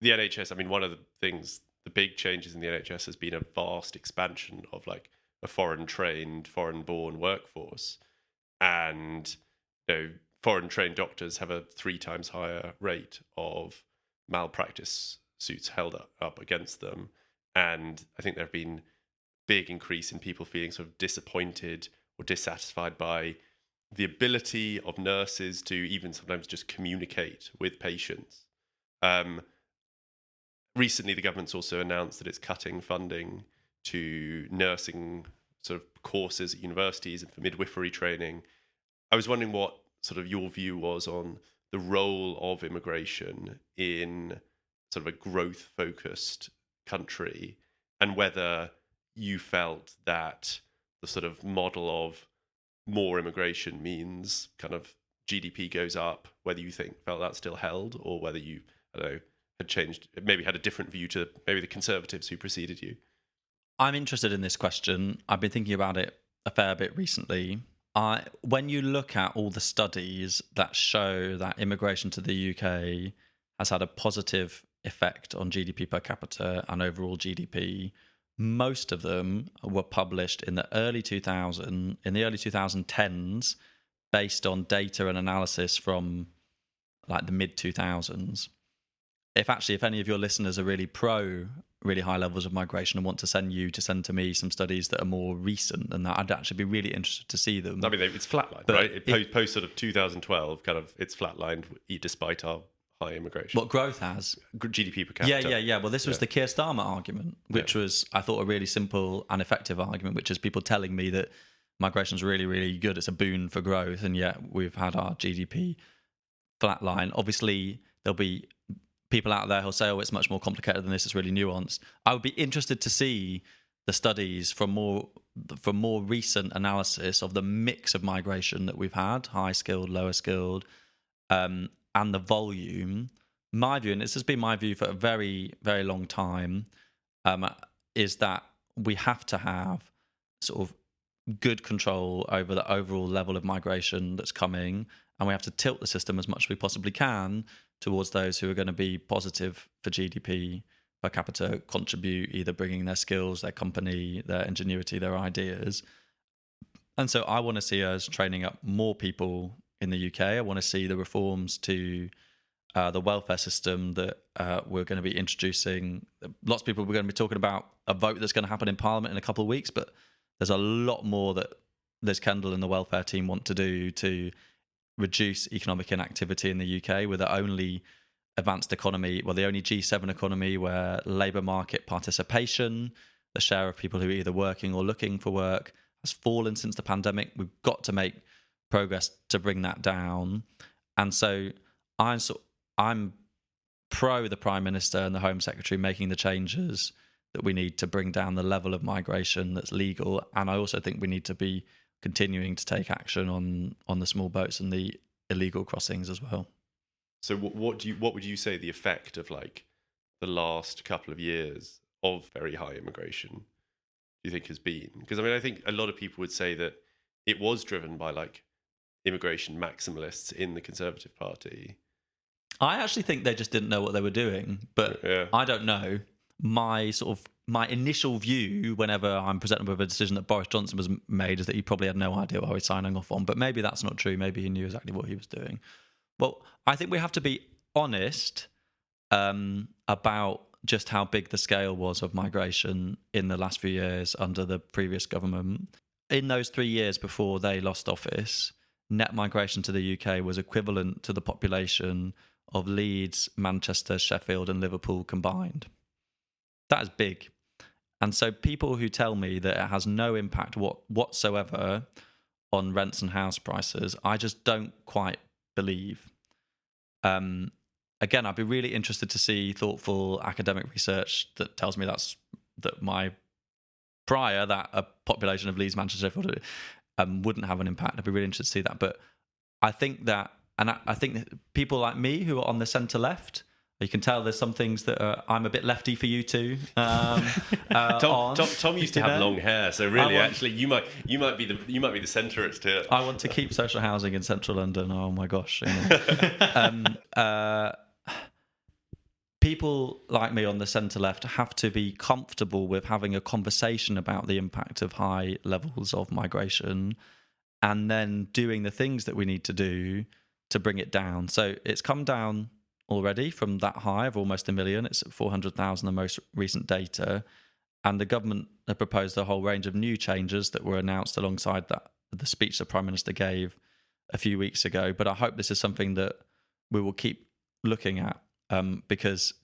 the NHS, I mean, one of the things, the big changes in the NHS has been a vast expansion of like a foreign-trained, foreign-born workforce. And, you know, foreign-trained doctors have a 3 times higher rate of malpractice suits held up against them. And I think there have been big increase in people feeling sort of disappointed or dissatisfied by the ability of nurses to even sometimes just communicate with patients. Recently, the government's also announced that it's cutting funding to nursing sort of courses at universities and for midwifery training. I was wondering what sort of your view was on the role of immigration in sort of a growth-focused country, and whether you felt that the sort of model of more immigration means kind of GDP goes up, whether you felt that still held, or whether you, I don't know, had changed, maybe had a different view to maybe the Conservatives who preceded you. I'm interested in this question. I've been thinking about it a fair bit recently. When you look at all the studies that show that immigration to the UK has had a positive effect on GDP per capita and overall GDP, most of them were published in the early 2010s, based on data and analysis from like the mid 2000s. If any of your listeners are really pro really high levels of migration and want to send to me some studies that are more recent than that, I'd actually be really interested to see them. I mean, it's flatlined, But right? Post sort of 2012, kind of, it's flatlined despite our high immigration. What growth has? GDP per capita. Yeah. Well, this was the Keir Starmer argument, which was, I thought, a really simple and effective argument, which is people telling me that migration's really, really good. It's a boon for growth, and yet we've had our GDP flatline. Obviously, there'll be people out there who'll say, oh, it's much more complicated than this, it's really nuanced. I would be interested to see the studies from more recent analysis of the mix of migration that we've had, high skilled, lower skilled, and the volume. My view, and this has been my view for a very, very long time, is that we have to have sort of good control over the overall level of migration that's coming, and we have to tilt the system as much as we possibly can towards those who are going to be positive for GDP per capita, contribute, either bringing their skills, their company, their ingenuity, their ideas. And so I want to see us training up more people in the UK. I want to see the reforms to the welfare system that we're going to be introducing. Lots of people are going to be talking about a vote that's going to happen in Parliament in a couple of weeks, but there's a lot more that Liz Kendall and the welfare team want to do to reduce economic inactivity in the UK. We're the only advanced economy, well, the only G7 economy where labour market participation, the share of people who are either working or looking for work, has fallen since the pandemic. We've got to make progress to bring that down. And so I'm pro the Prime Minister and the Home Secretary making the changes that we need to bring down the level of migration that's legal. And I also think we need to be continuing to take action on the small boats and the illegal crossings as well. So what would you say the effect of like the last couple of years of very high immigration do you think has been? Because I mean, I think a lot of people would say that it was driven by like immigration maximalists in the Conservative Party. I actually think they just didn't know what they were doing, but Yeah. I don't know. My initial view whenever I'm presented with a decision that Boris Johnson was made is that he probably had no idea what he was signing off on, but maybe that's not true. Maybe he knew exactly what he was doing. Well, I think we have to be honest about just how big the scale was of migration in the last few years under the previous government. In those 3 years before they lost office, net migration to the UK was equivalent to the population of Leeds, Manchester, Sheffield and Liverpool combined. That is big. And so people who tell me that it has no impact whatsoever on rents and house prices, I just don't quite believe. Again, I'd be really interested to see thoughtful academic research that tells me that a population of Leeds, Manchester, Sheffield wouldn't have an impact. I'd be really interested to see that. But I think that, and I think that people like me who are on the centre left, you can tell there's some things that I'm a bit lefty for you too. Tom used to have long hair, so really, actually, you might be the centrist here. I want to keep social housing in central London. Oh my gosh! People like me on the centre left have to be comfortable with having a conversation about the impact of high levels of migration, and then doing the things that we need to do to bring it down. So it's come down already from that high of almost 1 million. It's at 400,000, the most recent data. And the government have proposed a whole range of new changes that were announced alongside the speech the Prime Minister gave a few weeks ago. But I hope this is something that we will keep looking at because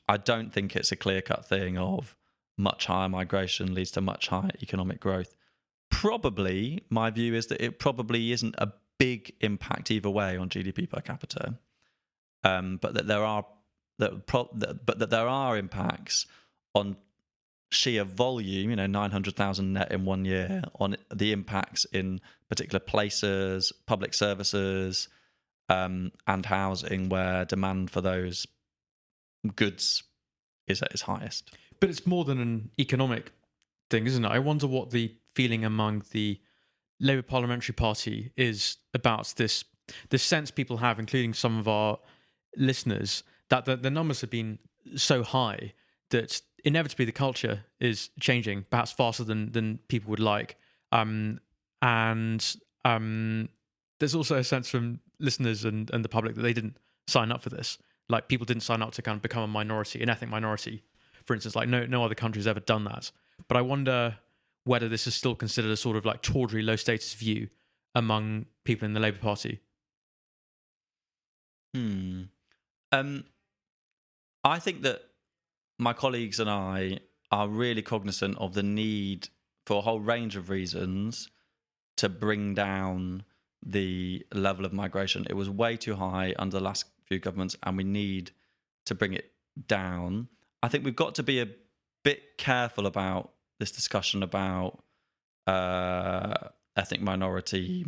I don't think it's a clear-cut thing of much higher migration leads to much higher economic growth. Probably, my view is that it probably isn't a big impact either way on GDP per capita. But that there are impacts on sheer volume, 900,000 net in 1 year, on the impacts in particular places, public services, and housing where demand for those goods is at its highest. But it's more than an economic thing, isn't it? I wonder what the feeling among the Labour Parliamentary Party is about this sense people have, including some of our listeners, that the numbers have been so high that inevitably the culture is changing, perhaps faster than people would like. And there's also a sense from listeners and the public that they didn't sign up for this. Like, people didn't sign up to kind of become a minority, an ethnic minority, for instance. Like, no other country's ever done that. But I wonder whether this is still considered a sort of like tawdry, low status view among people in the Labour Party. I think that my colleagues and I are really cognizant of the need for a whole range of reasons to bring down the level of migration. It was way too high under the last few governments, and we need to bring it down. I think we've got to be a bit careful about this discussion about ethnic minority,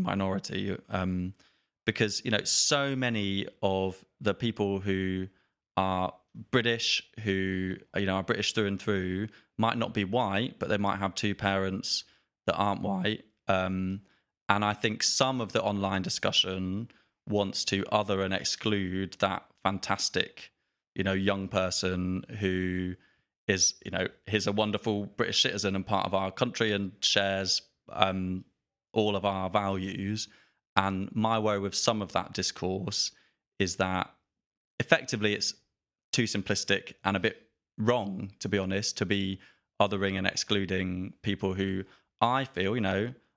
because so many of the people who are British, who are British through and through, might not be white, but they might have two parents that aren't white. And I think some of the online discussion wants to other and exclude that fantastic, young person who is, he's a wonderful British citizen and part of our country and shares all of our values. And my worry with some of that discourse is that effectively it's too simplistic and a bit wrong, to be honest, to be othering and excluding people who I feel,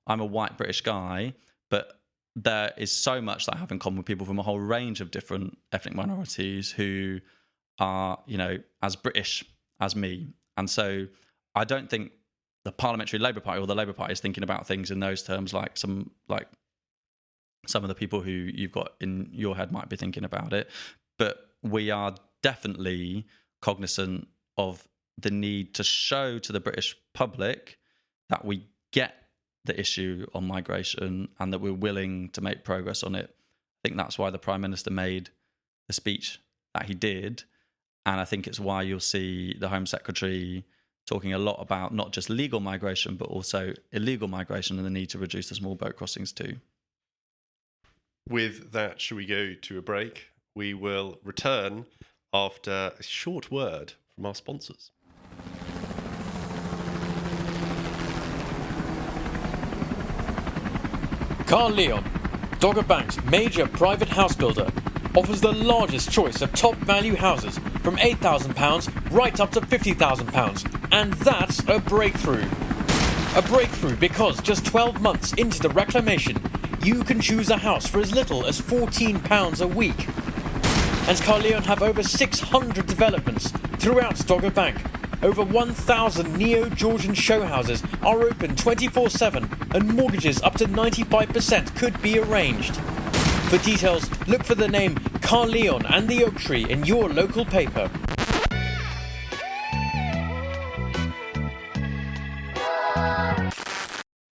I'm a white British guy, but there is so much that I have in common with people from a whole range of different ethnic minorities who are, as British as me. And so I don't think the Parliamentary Labour Party or the Labour Party is thinking about things in those terms like some of the people who you've got in your head might be thinking about it. But we are definitely cognizant of the need to show to the British public that we get the issue on migration and that we're willing to make progress on it. I think that's why the Prime Minister made the speech that he did. And I think it's why you'll see the Home Secretary talking a lot about not just legal migration, but also illegal migration and the need to reduce the small boat crossings too. With that, shall we go to a break? We will return after a short word from our sponsors. Carl Leon, Dogger Bank's major private house builder, offers the largest choice of top value houses from £8,000 right up to £50,000. And that's a breakthrough. A breakthrough because just 12 months into the reclamation, you can choose a house for as little as £14 a week. And Carl Leon have over 600 developments throughout Dogger Bank. Over 1,000 neo-Georgian show houses are open 24/7 and mortgages up to 95% could be arranged. For details, look for the name Carl Leon and the Oak Tree in your local paper.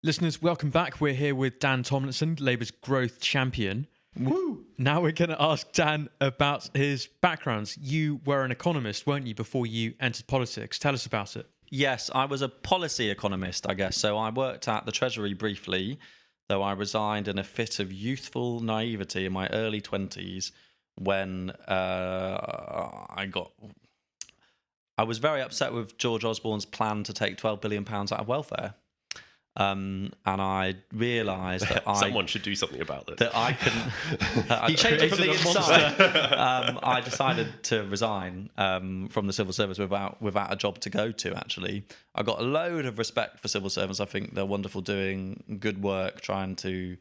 Listeners, welcome back. We're here with Dan Tomlinson, Labour's growth champion. Woo! Now we're going to ask Dan about his backgrounds. You were an economist, weren't you, before you entered politics? Tell us about it. Yes, I was a policy economist, I guess. So I worked at the Treasury briefly, though I resigned in a fit of youthful naivety in my early 20s when I was very upset with George Osborne's plan to take £12 billion out of welfare. And I realised that someone should do something about this. That I couldn't. He changed it from the inside. I decided to resign from the civil service without a job to go to. Actually, I got a load of respect for civil servants. I think they're wonderful, doing good work, trying to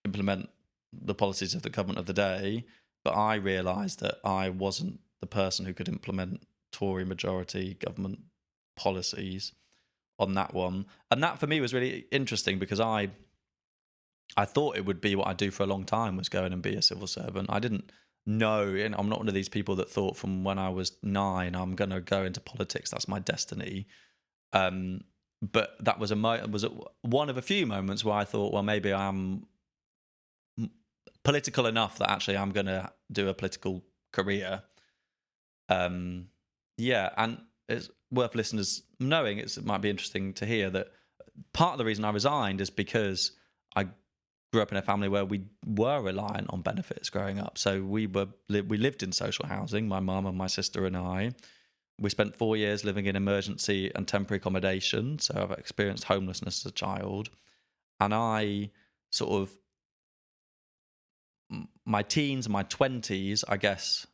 implement the policies of the government of the day. But I realised that I wasn't the person who could implement Tory majority government policies on that one. And that for me was really interesting because I thought it would be what I'd do for a long time, was go in and be a civil servant. I didn't know, and I'm not one of these people that thought from when I was 9 I'm going to go into politics, that's my destiny. But that was one of a few moments where I thought, well, maybe I'm political enough that actually I'm going to do a political career. And it's worth listeners knowing, it might be interesting to hear that part of the reason I resigned is because I grew up in a family where we were reliant on benefits growing up. So we lived in social housing, my mum and my sister and I. We spent 4 years living in emergency and temporary accommodation. So I've experienced homelessness as a child. And I sort of, my teens and my 20s, I guess,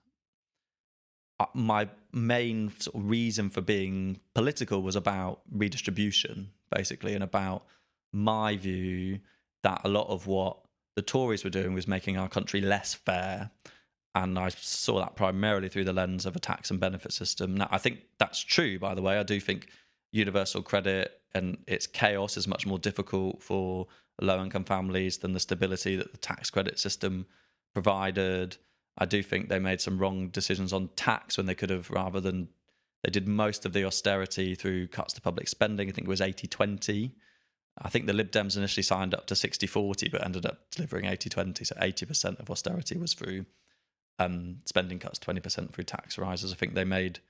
my main sort of reason for being political was about redistribution, basically, and about my view that a lot of what the Tories were doing was making our country less fair. And I saw that primarily through the lens of a tax and benefit system. Now, I think that's true, by the way. I do think universal credit and its chaos is much more difficult for low-income families than the stability that the tax credit system provided. I do think they made some wrong decisions on tax when they could have, rather than, they did most of the austerity through cuts to public spending. I think it was 80-20. I think the Lib Dems initially signed up to 60-40, but ended up delivering 80-20. So 80% of austerity was through spending cuts, 20% through tax rises. I think they made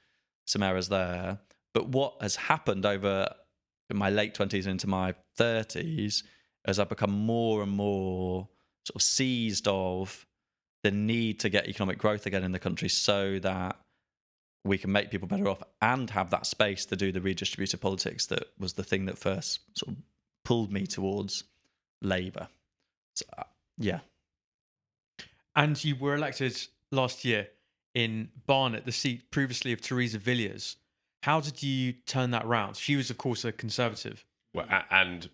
some errors there. But what has happened over in my late 20s and into my 30s as I've become more and more sort of seized of the need to get economic growth again in the country so that we can make people better off and have that space to do the redistributive politics that was the thing that first sort of pulled me towards Labour. So, yeah. And you were elected last year in Barnet, the seat previously of Theresa Villiers. How did you turn that round? She was, of course, a Conservative. Well, and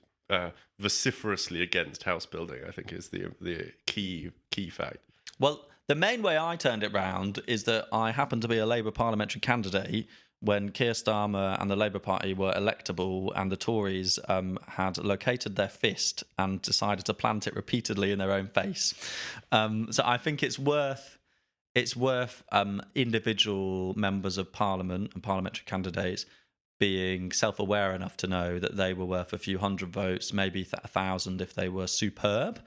vociferously against house building, I think, is the key fact. Well, the main way I turned it round is that I happened to be a Labour parliamentary candidate when Keir Starmer and the Labour Party were electable, and the Tories had located their fist and decided to plant it repeatedly in their own face. So I think it's worth individual members of Parliament and parliamentary candidates being self-aware enough to know that they were worth a few hundred votes, maybe 1,000 if they were superb.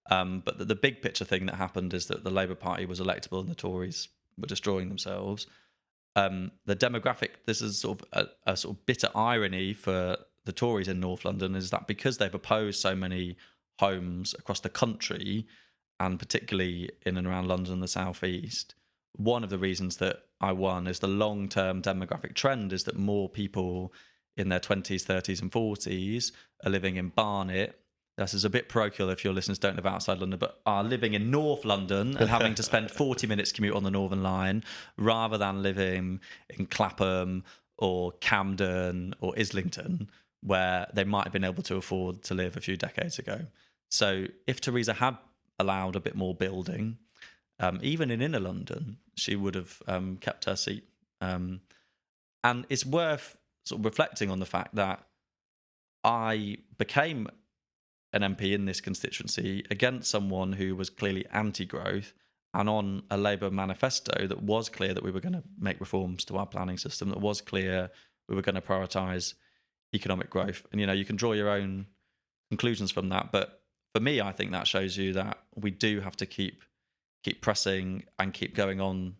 But the big picture thing that happened is that the Labour Party was electable and the Tories were destroying themselves. The demographic, this is sort of a sort of bitter irony for the Tories in North London, is that because they've opposed so many homes across the country, and particularly in and around London and the South East, one of the reasons that I won is the long-term demographic trend is that more people in their 20s, 30s and 40s are living in Barnet. This is a bit parochial if your listeners don't live outside London, but are living in North London and having to spend 40 minutes commute on the Northern Line rather than living in Clapham or Camden or Islington, where they might have been able to afford to live a few decades ago. So if Theresa had allowed a bit more building, even in inner London, she would have kept her seat. And it's worth sort of reflecting on the fact that I became an MP in this constituency against someone who was clearly anti-growth and on a Labour manifesto that was clear that we were going to make reforms to our planning system, that was clear we were going to prioritise economic growth. And, you can draw your own conclusions from that. But for me, I think that shows you that we do have to keep pressing and keep going on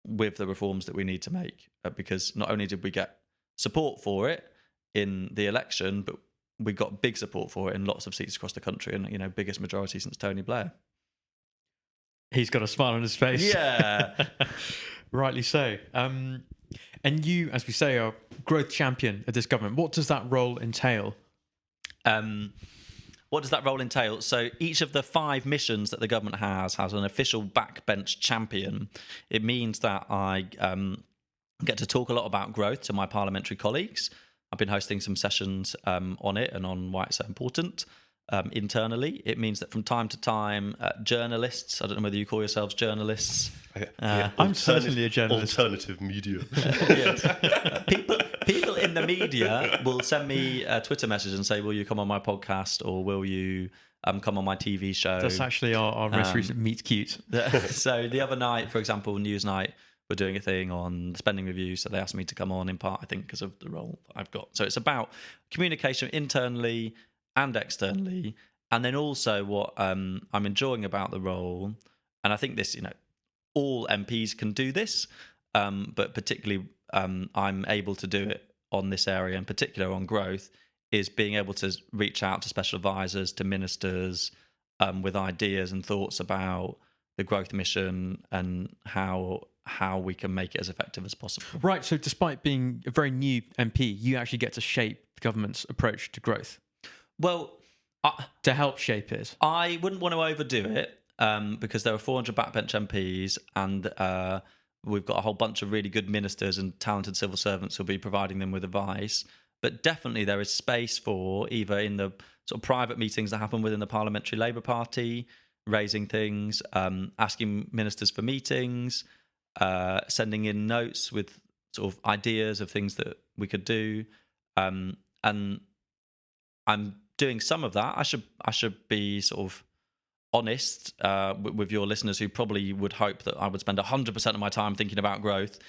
with the reforms that we need to make, because not only did we get support for it in the election, but we got big support for it in lots of seats across the country, and biggest majority since Tony Blair. He's got a smile on his face. Yeah. Rightly so. And you, as we say, are growth champion of this government. What does that role entail? What does that role entail? So each of the 5 missions that the government has an official backbench champion. It means that I get to talk a lot about growth to my parliamentary colleagues. I've been hosting some sessions on it and on why it's so important internally. It means that from time to time, journalists, I don't know whether you call yourselves journalists. I'm certainly a journalist. Alternative media. Yes. People in the media will send me a Twitter message and say, will you come on my podcast or will you come on my TV show? That's actually our most recent Meet Cute. So the other night, for example, Newsnight, we're doing a thing on spending review, so they asked me to come on in part, I think, because of the role I've got. So it's about communication internally and externally, and then also what I'm enjoying about the role, and I think this, all MPs can do this, but particularly I'm able to do it on this area, in particular on growth, is being able to reach out to special advisors, to ministers, with ideas and thoughts about the growth mission and how we can make it as effective as possible. Right, so despite being a very new MP, you actually get to shape the government's approach to growth. Well, to help shape it. I wouldn't want to overdo it because there are 400 backbench MPs and we've got a whole bunch of really good ministers and talented civil servants who'll be providing them with advice. But definitely there is space for, either in the sort of private meetings that happen within the Parliamentary Labour Party, raising things, asking ministers for meetings, sending in notes with sort of ideas of things that we could do, and I'm doing some of that. I should be sort of honest with your listeners, who probably would hope that I would spend 100% of my time thinking about growth.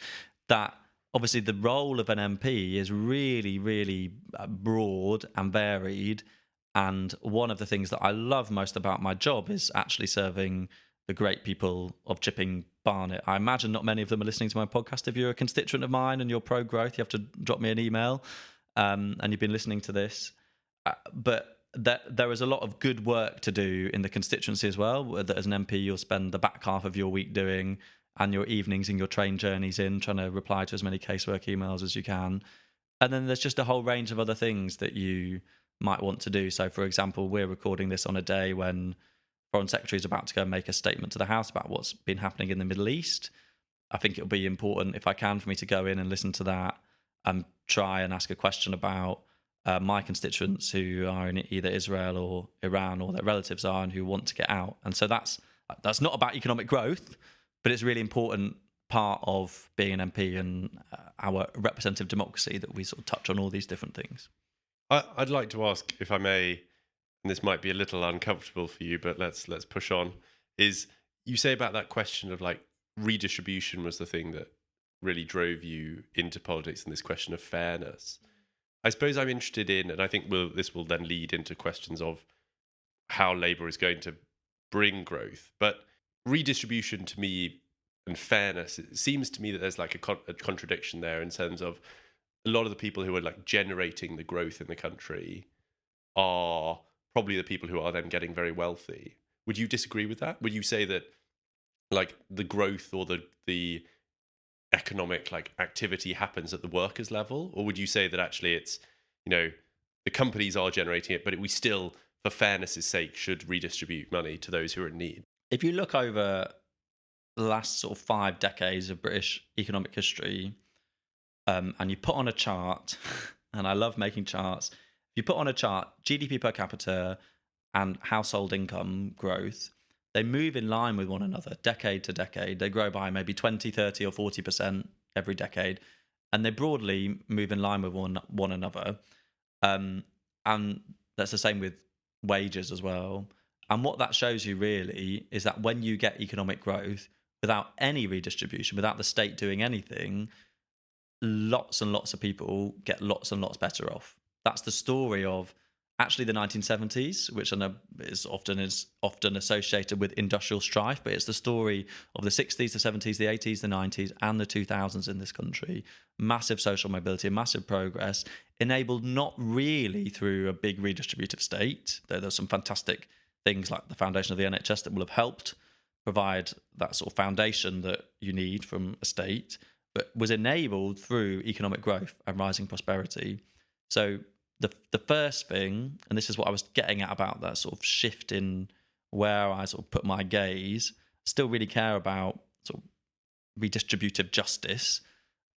That obviously the role of an MP is really, really broad and varied. And one of the things that I love most about my job is actually serving the great people of Chipping Barnet. I imagine not many of them are listening to my podcast. If you're a constituent of mine and you're pro-growth, you have to drop me an email and you've been listening to this. But there is a lot of good work to do in the constituency as well, that as an MP you'll spend the back half of your week doing, and your evenings and your train journeys in trying to reply to as many casework emails as you can. And then there's just a whole range of other things that you might want to do. So, for example, we're recording this on a day when Foreign Secretary is about to go and make a statement to the House about what's been happening in the Middle East. I think it'll be important, if I can, for me to go in and listen to that and try and ask a question about my constituents who are in either Israel or Iran, or their relatives are, and who want to get out. And so that's not about economic growth, but it's a really important part of being an MP and our representative democracy, that we sort of touch on all these different things. I'd like to ask, if I may, and this might be a little uncomfortable for you, but let's push on, is you say about that question of like redistribution was the thing that really drove you into politics, and this question of fairness. I suppose I'm interested in, and I think this will then lead into questions of how Labour is going to bring growth, but redistribution to me and fairness, it seems to me that there's like a contradiction there, in terms of a lot of the people who are like generating the growth in the country are probably the people who are then getting very wealthy. Would you disagree with that? Would you say that like the growth or the economic like activity happens at the workers level, or would you say that actually it's, you know, the companies are generating it, but we still, for fairness' sake, should redistribute money to those who are in need? If you look over the last sort of 5 decades of British economic history, and you put on a chart, and I love making charts, if you put on a chart GDP per capita and household income growth, they move in line with one another decade to decade. They grow by maybe 20, 30 or 40% every decade, and they broadly move in line with one another. And that's the same with wages as well. And what that shows you really is that when you get economic growth without any redistribution, without the state doing anything, lots and lots of people get lots and lots better off. That's the story of actually the 1970s, which I know is often associated with industrial strife, but it's the story of the 60s, the 70s, the 80s, the 90s, and the 2000s in this country. Massive social mobility, massive progress, enabled not really through a big redistributive state, though there's some fantastic things like the foundation of the NHS that will have helped provide that sort of foundation that you need from a state, but was enabled through economic growth and rising prosperity. So the first thing, and this is what I was getting at about that sort of shift in where I sort of put my gaze, still really care about sort of redistributive justice,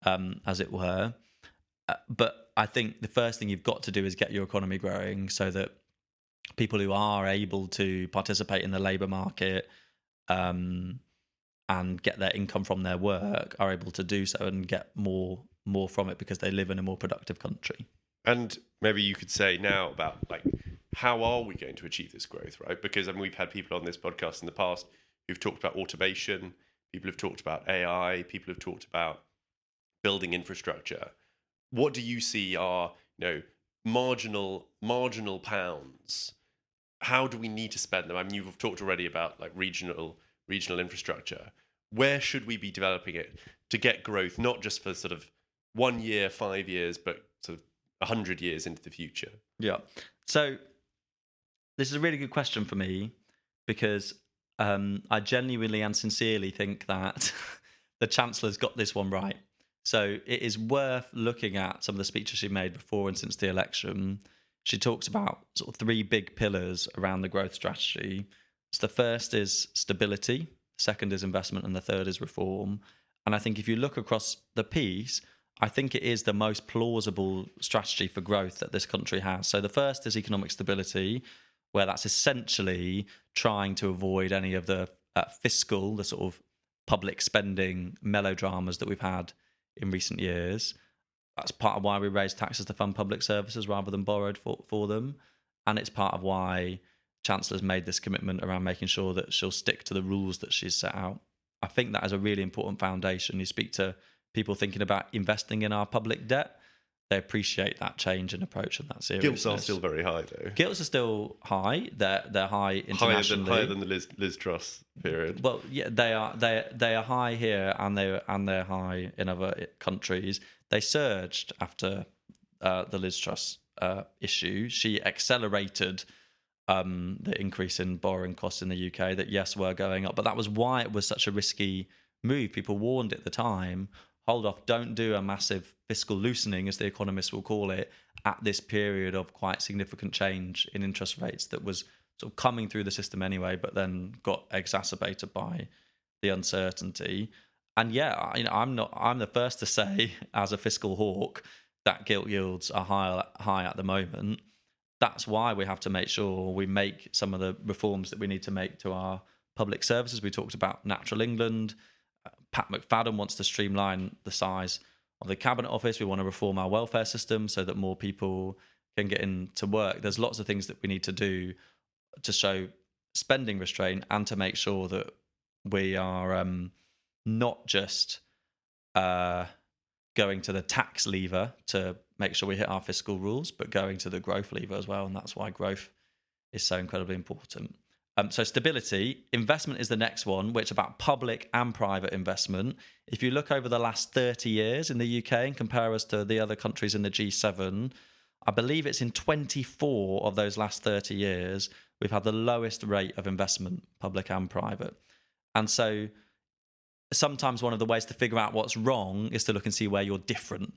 as it were. But I think the first thing you've got to do is get your economy growing so that people who are able to participate in the labour market and get their income from their work are able to do so and get more from it because they live in a more productive country. And maybe you could say now about like, how are we going to achieve this growth, right? Because I mean, we've had people on this podcast in the past who've talked about automation, people have talked about AI, people have talked about building infrastructure. What do you see are, you know, marginal pounds? How do we need to spend them? I mean, you've talked already about like regional infrastructure. Where should we be developing it to get growth, not just for sort of 1 year, 5 years, but sort of 100 years into the future? Yeah. So this is a really good question for me, because I genuinely and sincerely think that the Chancellor's got this one right. So it is worth looking at some of the speeches she made before and since the election. She talks about sort of 3 big pillars around the growth strategy. So the first is stability, the second is investment, and the third is reform. And I think if you look across the piece, I think it is the most plausible strategy for growth that this country has. So the first is economic stability, where that's essentially trying to avoid any of the fiscal, the sort of public spending melodramas that we've had in recent years. That's part of why we raised taxes to fund public services rather than borrowed for them. And it's part of why Chancellor's made this commitment around making sure that she'll stick to the rules that she's set out. I think that is a really important foundation. You speak to people thinking about investing in our public debt, they appreciate that change in approach and that seriousness. Gilts are still very high, though. Gilts are still high. They're high internationally. Higher than the Liz Truss period. Well, yeah, they are high here, and they're high in other countries. They surged after the Liz Truss issue. She accelerated the increase in borrowing costs in the UK that, yes, were going up. But that was why it was such a risky move. People warned at the time, hold off, don't do a massive fiscal loosening, as the economists will call it, at this period of quite significant change in interest rates that was sort of coming through the system anyway, but then got exacerbated by the uncertainty. And yeah, I'm the first to say, as a fiscal hawk, that gilt yields are high at the moment. That's why we have to make sure we make some of the reforms that we need to make to our public services. We talked about Natural England. Pat McFadden wants to streamline the size of the Cabinet Office. We want to reform our welfare system so that more people can get into work. There's lots of things that we need to do to show spending restraint and to make sure that we are not just going to the tax lever to make sure we hit our fiscal rules, but going to the growth lever as well. And that's why growth is so incredibly important. So stability, investment is the next one, which is about public and private investment. If you look over the last 30 years in the UK and compare us to the other countries in the G7, I believe it's in 24 of those last 30 years, we've had the lowest rate of investment, public and private. And so sometimes one of the ways to figure out what's wrong is to look and see where you're different.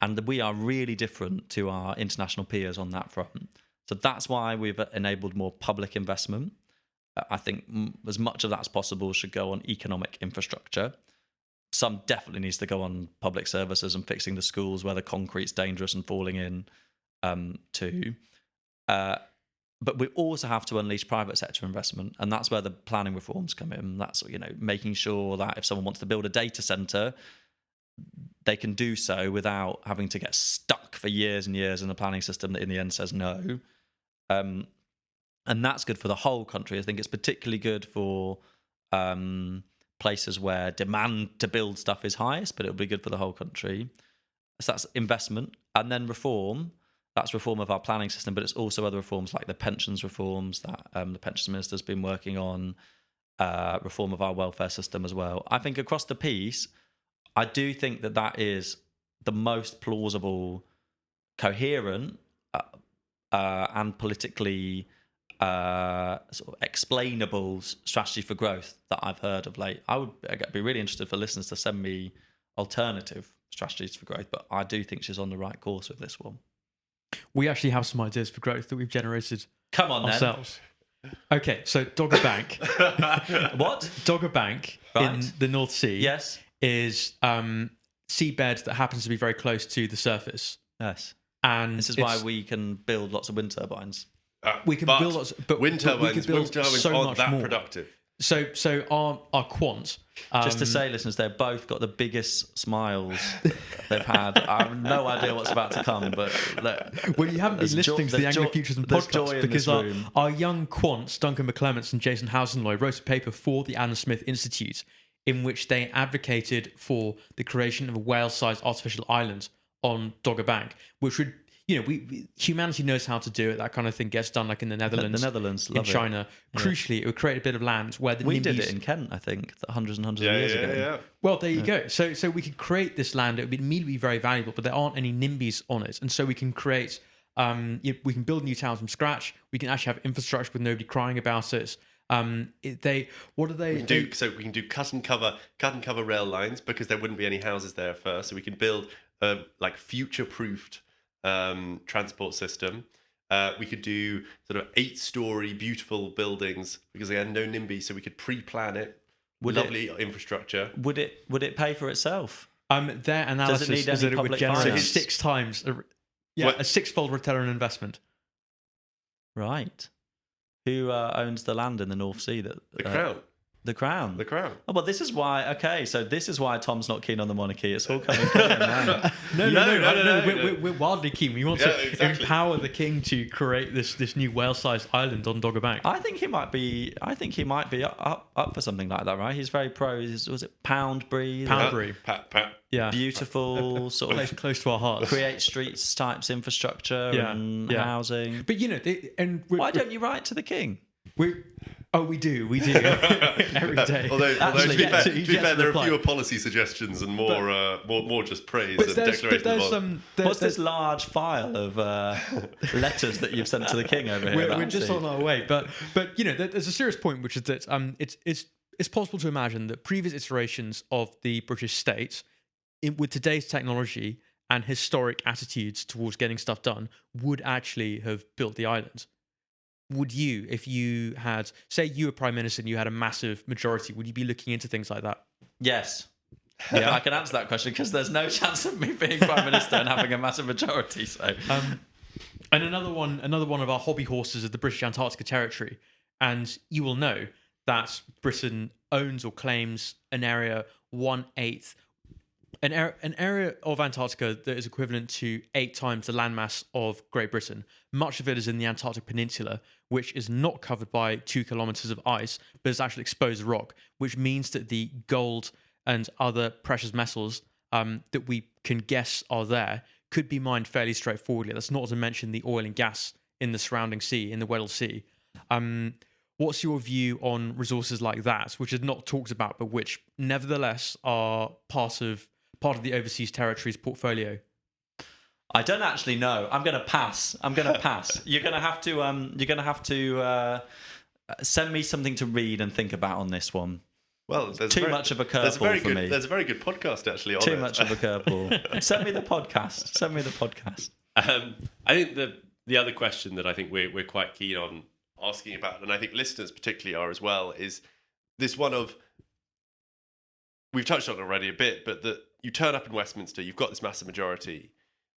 And we are really different to our international peers on that front. So that's why we've enabled more public investment. I think as much of that as possible should go on economic infrastructure. Some definitely needs to go on public services and fixing the schools where the concrete's dangerous and falling in too. But we also have to unleash private sector investment, and that's where the planning reforms come in. That's, making sure that if someone wants to build a data center, they can do so without having to get stuck for years and years in a planning system that in the end says no. And that's good for the whole country. I think it's particularly good for places where demand to build stuff is highest, but it'll be good for the whole country. So that's investment. And then reform. That's reform of our planning system, but it's also other reforms like the pensions reforms that the pensions minister's been working on, reform of our welfare system as well. I think across the piece, I do think that is the most plausible, coherent, and politically sort of explainable strategy for growth that I've heard of late. I'd be really interested for listeners to send me alternative strategies for growth, but I do think she's on the right course with this one. We actually have some ideas for growth that we've generated Come on, ourselves. Okay, so Dogger Bank. What? Dogger Bank in the North Sea. Yes. Is seabed that happens to be very close to the surface. Yes. And this is why we can build lots of wind turbines. We can build lots, but wind turbines so aren't much that more. productive. So our quant. Just to say, listeners, they've both got the biggest smiles they've had. I have no idea what's about to come, but well, you haven't been listening to the Anglo Futurism podcast because our young quants, Duncan McClements and Jason Housenloy, wrote a paper for the Anna Smith Institute in which they advocated for the creation of a whale-sized artificial island on Dogger Bank, which would, humanity knows how to do it. That kind of thing gets done, like in the Netherlands, love in China. Yeah. Crucially, it would create a bit of land where we did it in Kent, I think, hundreds and hundreds of years ago. Yeah. Well, there you go. So we could create this land. It would immediately be very valuable, but there aren't any NIMBYs on it, and so we can create. We can build new towns from scratch. We can actually have infrastructure with nobody crying about it. We can do cut and cover rail lines because there wouldn't be any houses there first. So we can build future-proofed transport system. We could do sort of 8-story beautiful buildings because they had no NIMBY, so we could pre-plan it. Lovely infrastructure. Would it pay for itself? Their analysis is that it would generate 6 times, a six-fold return on investment. Right. Who owns the land in the North Sea? The Crown. The Crown. The Crown. Oh, well, this is why. Okay, so this is why Tom's not keen on the monarchy. It's all coming clear now. No. We're wildly keen. We want to empower the king to create this new whale-sized island on Dogger Bank. I think he might be up for something like that, right? He's very pro. Was it Poundbury? Poundbury. Yeah. Beautiful, sort of close to our hearts. Create streets types infrastructure and housing. But why don't you write to the king? Oh, we do every day. Although Actually, to be fair, there are reply. fewer policy suggestions and more just praise But and there's declarations. some. What's this large file of letters that you've sent to the king over here? We're just on our way, but there's a serious point, which is that it's possible to imagine that previous iterations of the British state, with today's technology and historic attitudes towards getting stuff done, would actually have built the island. Would you, if you had, say, you were prime minister and you had a massive majority, would you be looking into things like that? Yes. Yeah, I can answer that question because there's no chance of me being prime minister and having a massive majority. So, and another one of our hobby horses is the British Antarctica Territory, and you will know that Britain owns or claims an area 1/8, an area of Antarctica that is equivalent to 8 times the landmass of Great Britain. Much of it is in the Antarctic Peninsula, which is not covered by 2 kilometers of ice, but is actually exposed rock, which means that the gold and other precious metals that we can guess are there could be mined fairly straightforwardly. That's not to mention the oil and gas in the surrounding sea, in the Weddell Sea. What's your view on resources like that, which is not talked about, but which nevertheless are part of the overseas territories portfolio? I don't actually know. I'm going to pass. You're going to have to send me something to read and think about on this one. Well, there's much of a curveball for me. There's a very good podcast actually on Too it. much of a curveball. Send me the podcast. I think the other question that I think we're quite keen on asking about, and I think listeners particularly are as well, is this one of, we've touched on it already a bit, but that you turn up in Westminster, you've got this massive majority.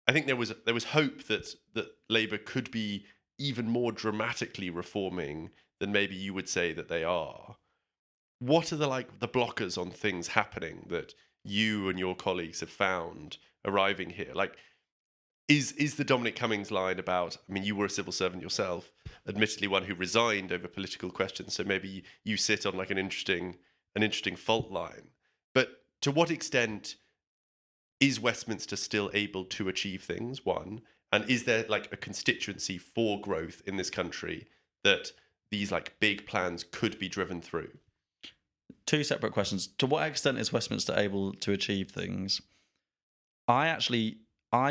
I think there was hope that Labour could be even more dramatically reforming than maybe you would say that they are. What are the blockers on things happening that you and your colleagues have found arriving here? Like, is the Dominic Cummings line about, I mean, you were a civil servant yourself, admittedly one who resigned over political questions, so maybe you sit on like an interesting fault line. But to what extent is Westminster still able to achieve things, one? And is there like a constituency for growth in this country that these like big plans could be driven through? 2 separate questions. To what extent is Westminster able to achieve things? I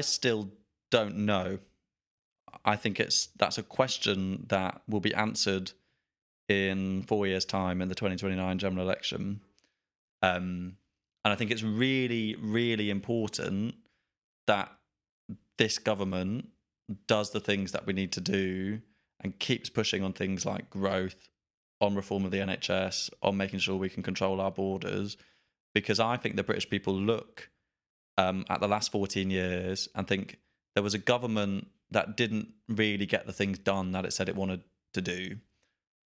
still don't know. I think that's a question that will be answered in 4 years' time in the 2029 general election. And I think it's really, really important that this government does the things that we need to do and keeps pushing on things like growth, on reform of the NHS, on making sure we can control our borders, because I think the British people look at the last 14 years and think there was a government that didn't really get the things done that it said it wanted to do.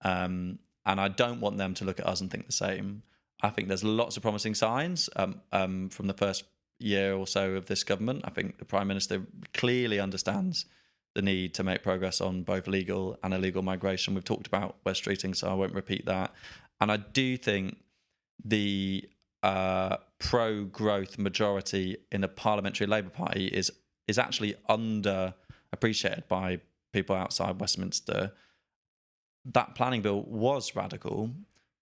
And I don't want them to look at us and think the same. I think there's lots of promising signs from the first year or so of this government. I think the Prime Minister clearly understands the need to make progress on both legal and illegal migration. We've talked about West Streeting, so I won't repeat that. And I do think the pro-growth majority in the Parliamentary Labour Party is actually underappreciated by people outside Westminster. That planning bill was radical.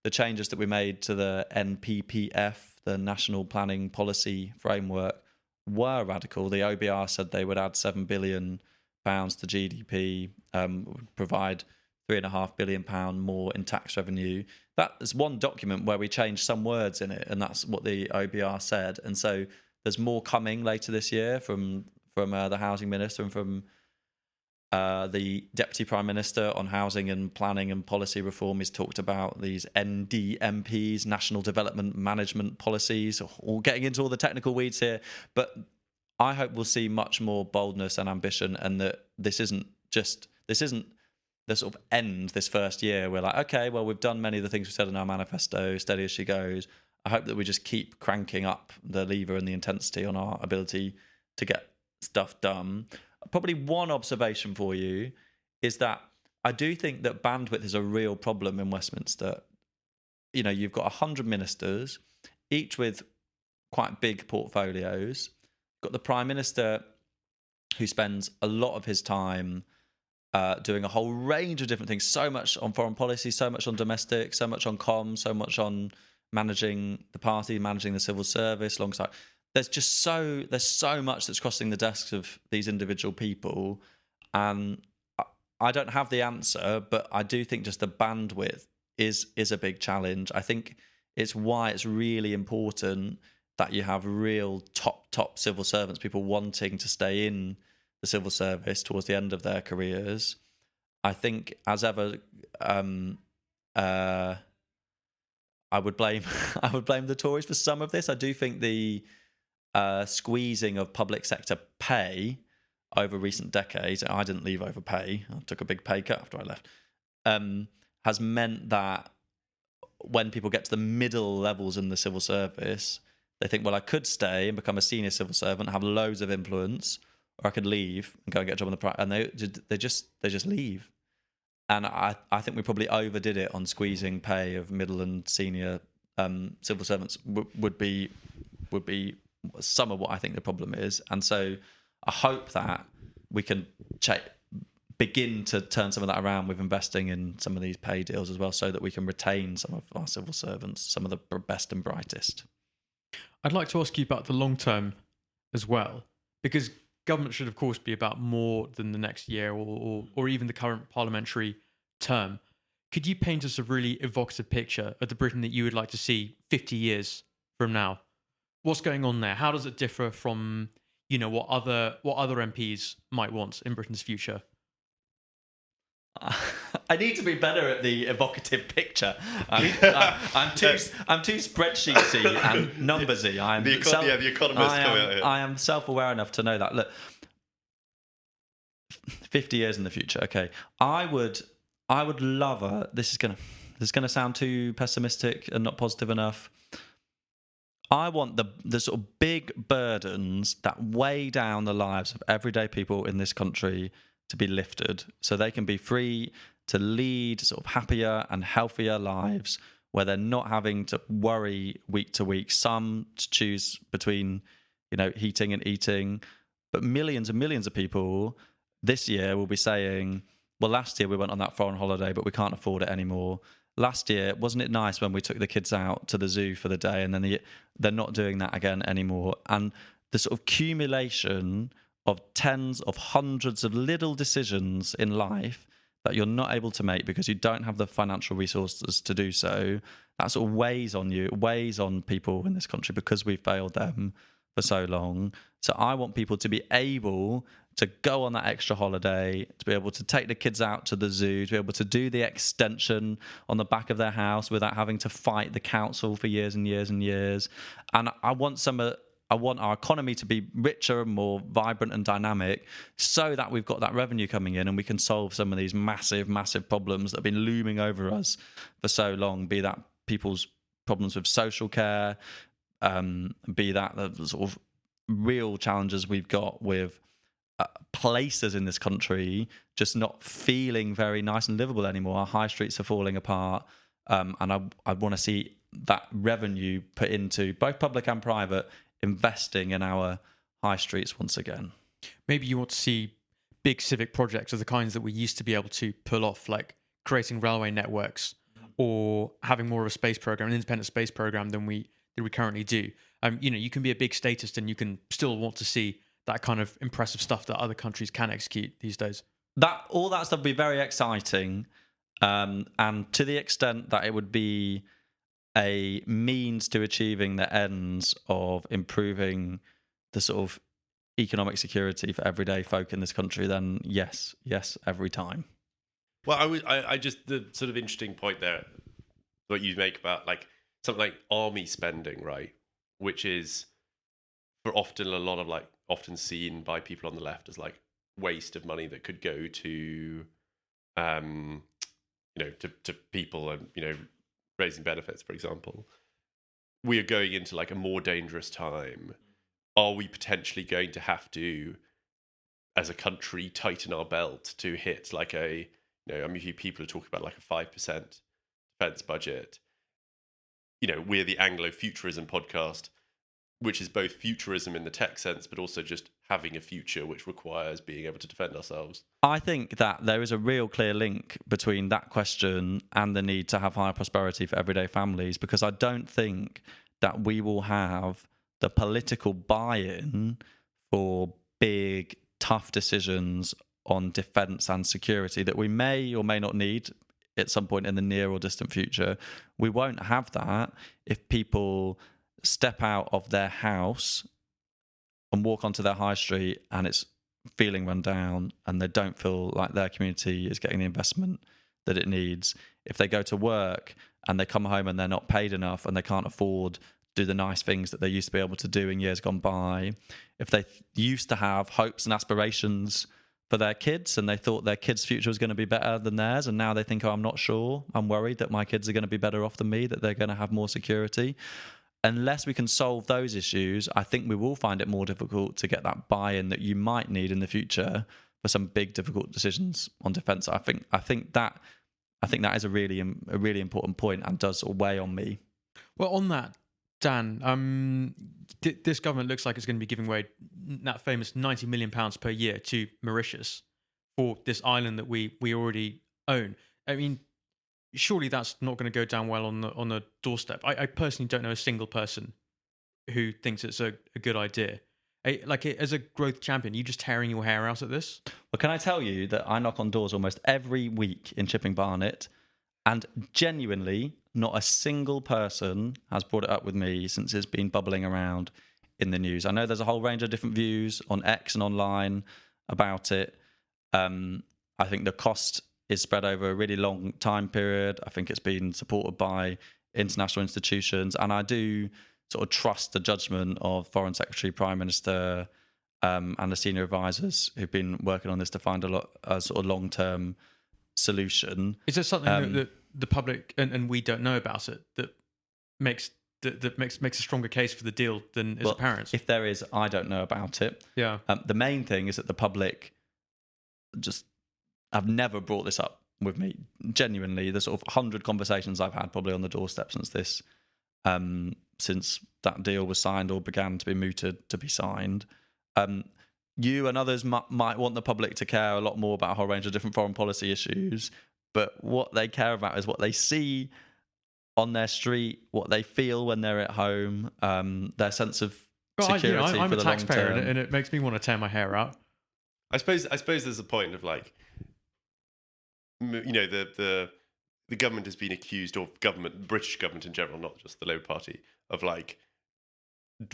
The changes that we made to the NPPF, the National Planning Policy Framework, were radical. The OBR said they would add £7 billion to GDP, would provide £3.5 billion more in tax revenue. That is one document where we changed some words in it, and that's what the OBR said. And so there's more coming later this year from the Housing Minister and from the Deputy Prime Minister on housing and planning and policy reform. He's talked about these NDMPs, National Development Management Policies, or getting into all the technical weeds here. But I hope we'll see much more boldness and ambition, and that this isn't the sort of end this first year. We're like, okay, well, we've done many of the things we said in our manifesto, steady as she goes. I hope that we just keep cranking up the lever and the intensity on our ability to get stuff done. Probably one observation for you is that I do think that bandwidth is a real problem in Westminster. You know, you've got 100 ministers, each with quite big portfolios. You've got the Prime Minister who spends a lot of his time doing a whole range of different things. So much on foreign policy, so much on domestic, so much on comms, so much on managing the party, managing the civil service alongside. There's so much that's crossing the desks of these individual people, and I don't have the answer, but I do think just the bandwidth is a big challenge. I think it's why it's really important that you have real top civil servants, people wanting to stay in the civil service towards the end of their careers. I think, as ever, I would blame the Tories for some of this. I do think the squeezing of public sector pay over recent decades, I didn't leave over pay, I took a big pay cut after I left, has meant that when people get to the middle levels in the civil service, they think, well, I could stay and become a senior civil servant, have loads of influence, or I could leave and go and get a job in the private, and they just leave. And I think we probably overdid it on squeezing pay of middle and senior civil servants. Would be some of what I think the problem is. And so I hope that we can begin to turn some of that around with investing in some of these pay deals as well, so that we can retain some of our civil servants, some of the best and brightest. I'd like to ask you about the long term as well, because government should, of course, be about more than the next year or even the current parliamentary term. Could you paint us a really evocative picture of the Britain that you would like to see 50 years from now? What's going on there? How does it differ from, what other MPs might want in Britain's future? I need to be better at the evocative picture. I'm too spreadsheetsy and numbersy. The economist coming out here. I am self-aware enough to know that. Look, 50 years in the future. Okay, I would love this is gonna sound too pessimistic and not positive enough. I want the sort of big burdens that weigh down the lives of everyday people in this country to be lifted, so they can be free to lead sort of happier and healthier lives where they're not having to worry week to week. Some to choose between, heating and eating, but millions and millions of people this year will be saying, well, last year we went on that foreign holiday, but we can't afford it anymore. Last year, wasn't it nice when we took the kids out to the zoo for the day, and then they're not doing that again anymore. And the sort of accumulation of tens of hundreds of little decisions in life that you're not able to make because you don't have the financial resources to do so, that sort of weighs on you, it weighs on people in this country because we've failed them for so long. So I want people to be able to go on that extra holiday, to be able to take the kids out to the zoo, to be able to do the extension on the back of their house without having to fight the council for years and years and years. And I want our economy to be richer and more vibrant and dynamic, so that we've got that revenue coming in and we can solve some of these massive, massive problems that have been looming over us for so long, be that people's problems with social care, be that the sort of real challenges we've got with places in this country just not feeling very nice and livable anymore. Our high streets are falling apart, and I want to see that revenue put into both public and private investing in our high streets once again. Maybe you want to see big civic projects of the kinds that we used to be able to pull off, like creating railway networks or having more of a space program, an independent space program than we currently do. You can be a big statist and you can still want to see that kind of impressive stuff that other countries can execute these days. All that stuff would be very exciting, and to the extent that it would be a means to achieving the ends of improving the sort of economic security for everyday folk in this country, then yes, every time. Well, I just, the sort of interesting point there, what you make about like something like army spending, right? Which is for often seen by people on the left as like waste of money that could go to, to people and, raising benefits, for example. We are going into like a more dangerous time. Are we potentially going to have to, as a country, tighten our belt to hit like people are talking about like a 5% defense budget. We're the Anglo-Futurism podcast. which is both futurism in the tech sense, but also just having a future, which requires being able to defend ourselves. I think that there is a real clear link between that question and the need to have higher prosperity for everyday families, because I don't think that we will have the political buy-in for big, tough decisions on defence and security that we may or may not need at some point in the near or distant future. We won't have that if people step out of their house and walk onto their high street and it's feeling run down and they don't feel like their community is getting the investment that it needs. If they go to work and they come home and they're not paid enough and they can't afford to do the nice things that they used to be able to do in years gone by. If they used to have hopes and aspirations for their kids and they thought their kids' future was going to be better than theirs, and now they think, oh, I'm not sure, I'm worried that my kids are going to be better off than me, that they're going to have more security. Unless we can solve those issues, I think we will find it more difficult to get that buy-in that you might need in the future for some big, difficult decisions on defence. I think that is a really important point and does weigh on me. Well, on that, Dan, this government looks like it's going to be giving away that famous £90 million per year to Mauritius for this island that we already own. I mean, surely that's not going to go down well on the doorstep. I personally don't know a single person who thinks it's a good idea. As a growth champion, you just tearing your hair out at this? Well, can I tell you that I knock on doors almost every week in Chipping Barnet, and genuinely not a single person has brought it up with me since it's been bubbling around in the news. I know there's a whole range of different views on X and online about it. I think the cost is spread over a really long time period. I think it's been supported by international institutions, and I do sort of trust the judgment of Foreign Secretary, Prime Minister, and the senior advisors who've been working on this to find a sort of long-term solution. Is there something that the public and we don't know about it that makes a stronger case for the deal than is apparent? If there is, I don't know about it. Yeah. The main thing is that the public just have never brought this up with me. Genuinely, the sort of 100 conversations I've had probably on the doorstep since that deal was signed or began to be mooted to be signed. You and others might want the public to care a lot more about a whole range of different foreign policy issues, but what they care about is what they see on their street, what they feel when they're at home, their sense of security I'm for a the long taxpayer, term. and it makes me want to tear my hair out. I suppose there's a point of like, you know, the government has been accused, or British government in general, not just the Labour Party, of like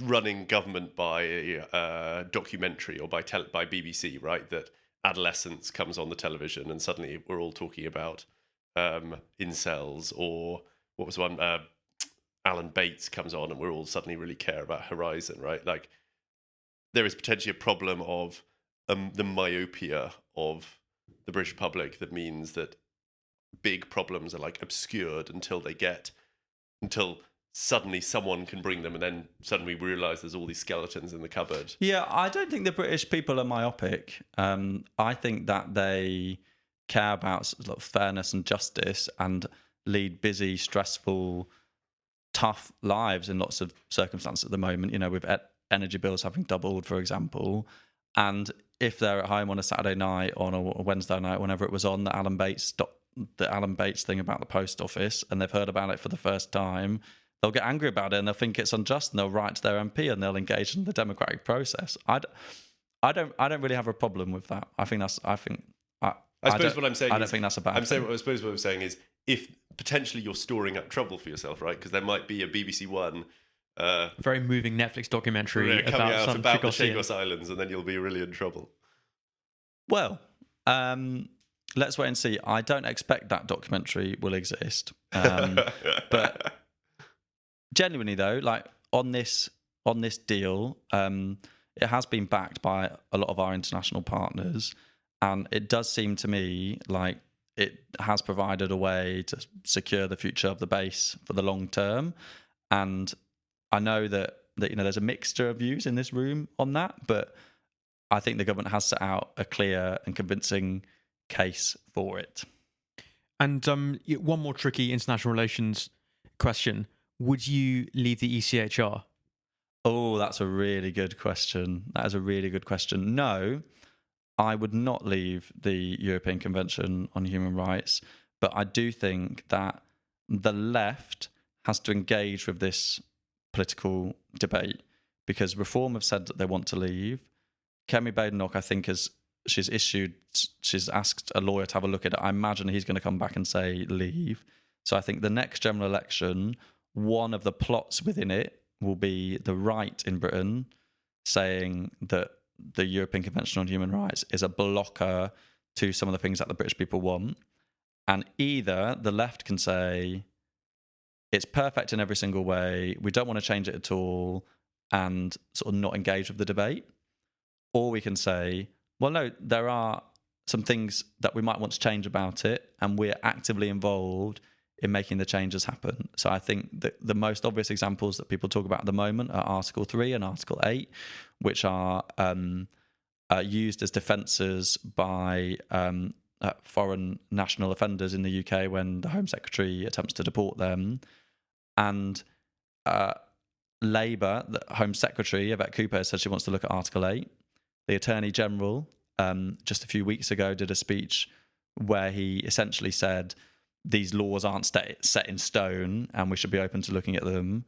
running government by a documentary or by BBC, right? That adolescence comes on the television and suddenly we're all talking about incels, or what was one? Alan Bates comes on and we're all suddenly really care about Horizon, right? Like there is potentially a problem of the myopia of the British public that means that big problems are like obscured until suddenly someone can bring them, and then suddenly we realise there's all these skeletons in the cupboard. Yeah, I don't think the British people are myopic. I think that they care about sort of fairness and justice and lead busy, stressful, tough lives in lots of circumstances at the moment. You know, with energy bills having doubled, for example. And if they're at home on a Saturday night, on a Wednesday night, whenever it was on, the Alan Bates thing about the post office, and they've heard about it for the first time, they'll get angry about it and they'll think it's unjust, and they'll write to their MP and they'll engage in the democratic process. I don't really have a problem with that. I suppose what I'm saying. I don't think that's a bad thing. I suppose what I'm saying is, if potentially you're storing up trouble for yourself, right? Because there might be a BBC One very moving Netflix documentary coming out about the Chagos Chagos Islands, and then you'll be really in trouble. Well, let's wait and see. I don't expect that documentary will exist, but genuinely though, like on this deal, it has been backed by a lot of our international partners, and it does seem to me like it has provided a way to secure the future of the base for the long term. And I know that you know there's a mixture of views in this room on that, but I think the government has set out a clear and convincing case for it. And one more tricky international relations question: would you leave the ECHR? Oh, that's a really good question. That is a really good question. No, I would not leave the European Convention on Human Rights, but I do think that the left has to engage with this political debate, because Reform have said that they want to leave. Kemi Badenoch, I think, she's asked a lawyer to have a look at it. I imagine he's going to come back and say leave. So I think the next general election, one of the plots within it will be the right in Britain saying that the European Convention on Human Rights is a blocker to some of the things that the British people want. And either the left can say it's perfect in every single way, we don't want to change it at all, and sort of not engage with the debate. Or we can say, well, no, there are some things that we might want to change about it, and we're actively involved in making the changes happen. So I think that the most obvious examples that people talk about at the moment are Article 3 and Article 8, which are used as defences by foreign national offenders in the UK when the Home Secretary attempts to deport them. And Labour, the Home Secretary, Yvette Cooper, said she wants to look at Article 8. The Attorney General, just a few weeks ago, did a speech where he essentially said these laws aren't set in stone and we should be open to looking at them.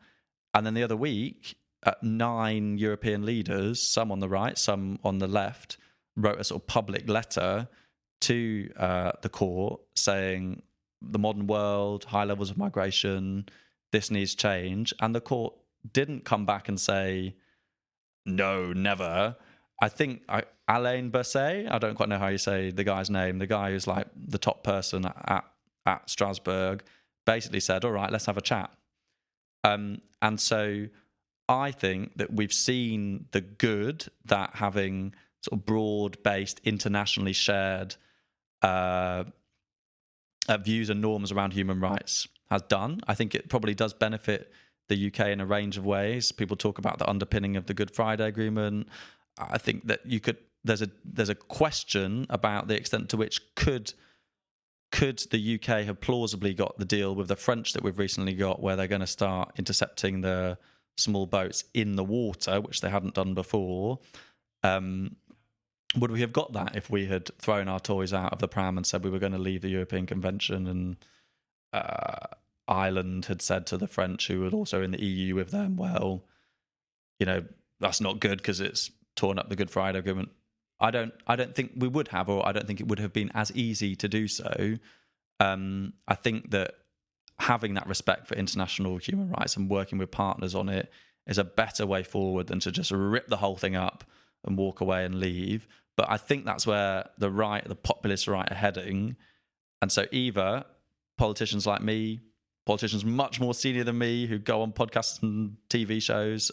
And then the other week, 9 European leaders, some on the right, some on the left, wrote a sort of public letter to the court saying the modern world, high levels of migration, this needs change. And the court didn't come back and say, no, never. I think Alain Berset, I don't quite know how you say the guy's name, the guy who's like the top person at Strasbourg, basically said, all right, let's have a chat. And so I think that we've seen the good that having sort of broad-based, internationally shared views and norms around human rights has done. I think it probably does benefit the UK in a range of ways. People talk about the underpinning of the Good Friday Agreement. I think that there's a question about the extent to which could the UK have plausibly got the deal with the French that we've recently got, where they're going to start intercepting the small boats in the water, which they hadn't done before. Would we have got that if we had thrown our toys out of the pram and said we were going to leave the European Convention, and Ireland had said to the French, who were also in the EU with them, well, that's not good because it's torn up the Good Friday Agreement? I don't think we would have, or I don't think it would have been as easy to do so. I think that having that respect for international human rights and working with partners on it is a better way forward than to just rip the whole thing up and walk away and leave. But I think that's where the populist right are heading. And so either politicians like me, politicians much more senior than me who go on podcasts and TV shows,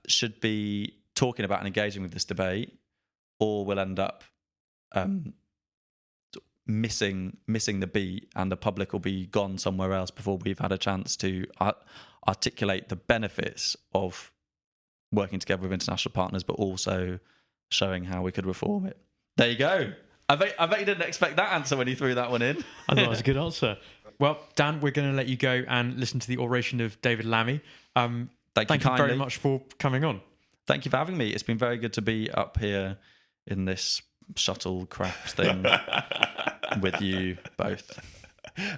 should be talking about and engaging with this debate, or we'll end up missing the beat, and the public will be gone somewhere else before we've had a chance to articulate the benefits of working together with international partners, but also showing how we could reform it. There you go. I bet you didn't expect that answer when you threw that one in. I thought it was a good answer. Well, Dan, we're going to let you go and listen to the oration of David Lammy. Thank you very much for coming on. Thank you for having me. It's been very good to be up here in this shuttlecraft thing with you both.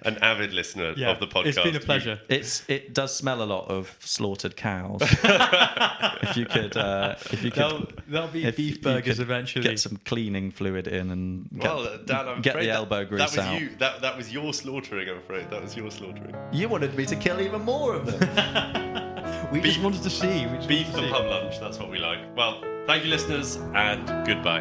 An avid listener of the podcast. It's been a pleasure. It does smell a lot of slaughtered cows. if you could, there'll be beef burgers eventually. Get some cleaning fluid in and Dan, get the elbow grease out. That was your slaughtering, I'm afraid. That was your slaughtering. You wanted me to kill even more of them. We just wanted to see. Beef for pub lunch, that's what we like. Well, thank you, listeners, and goodbye.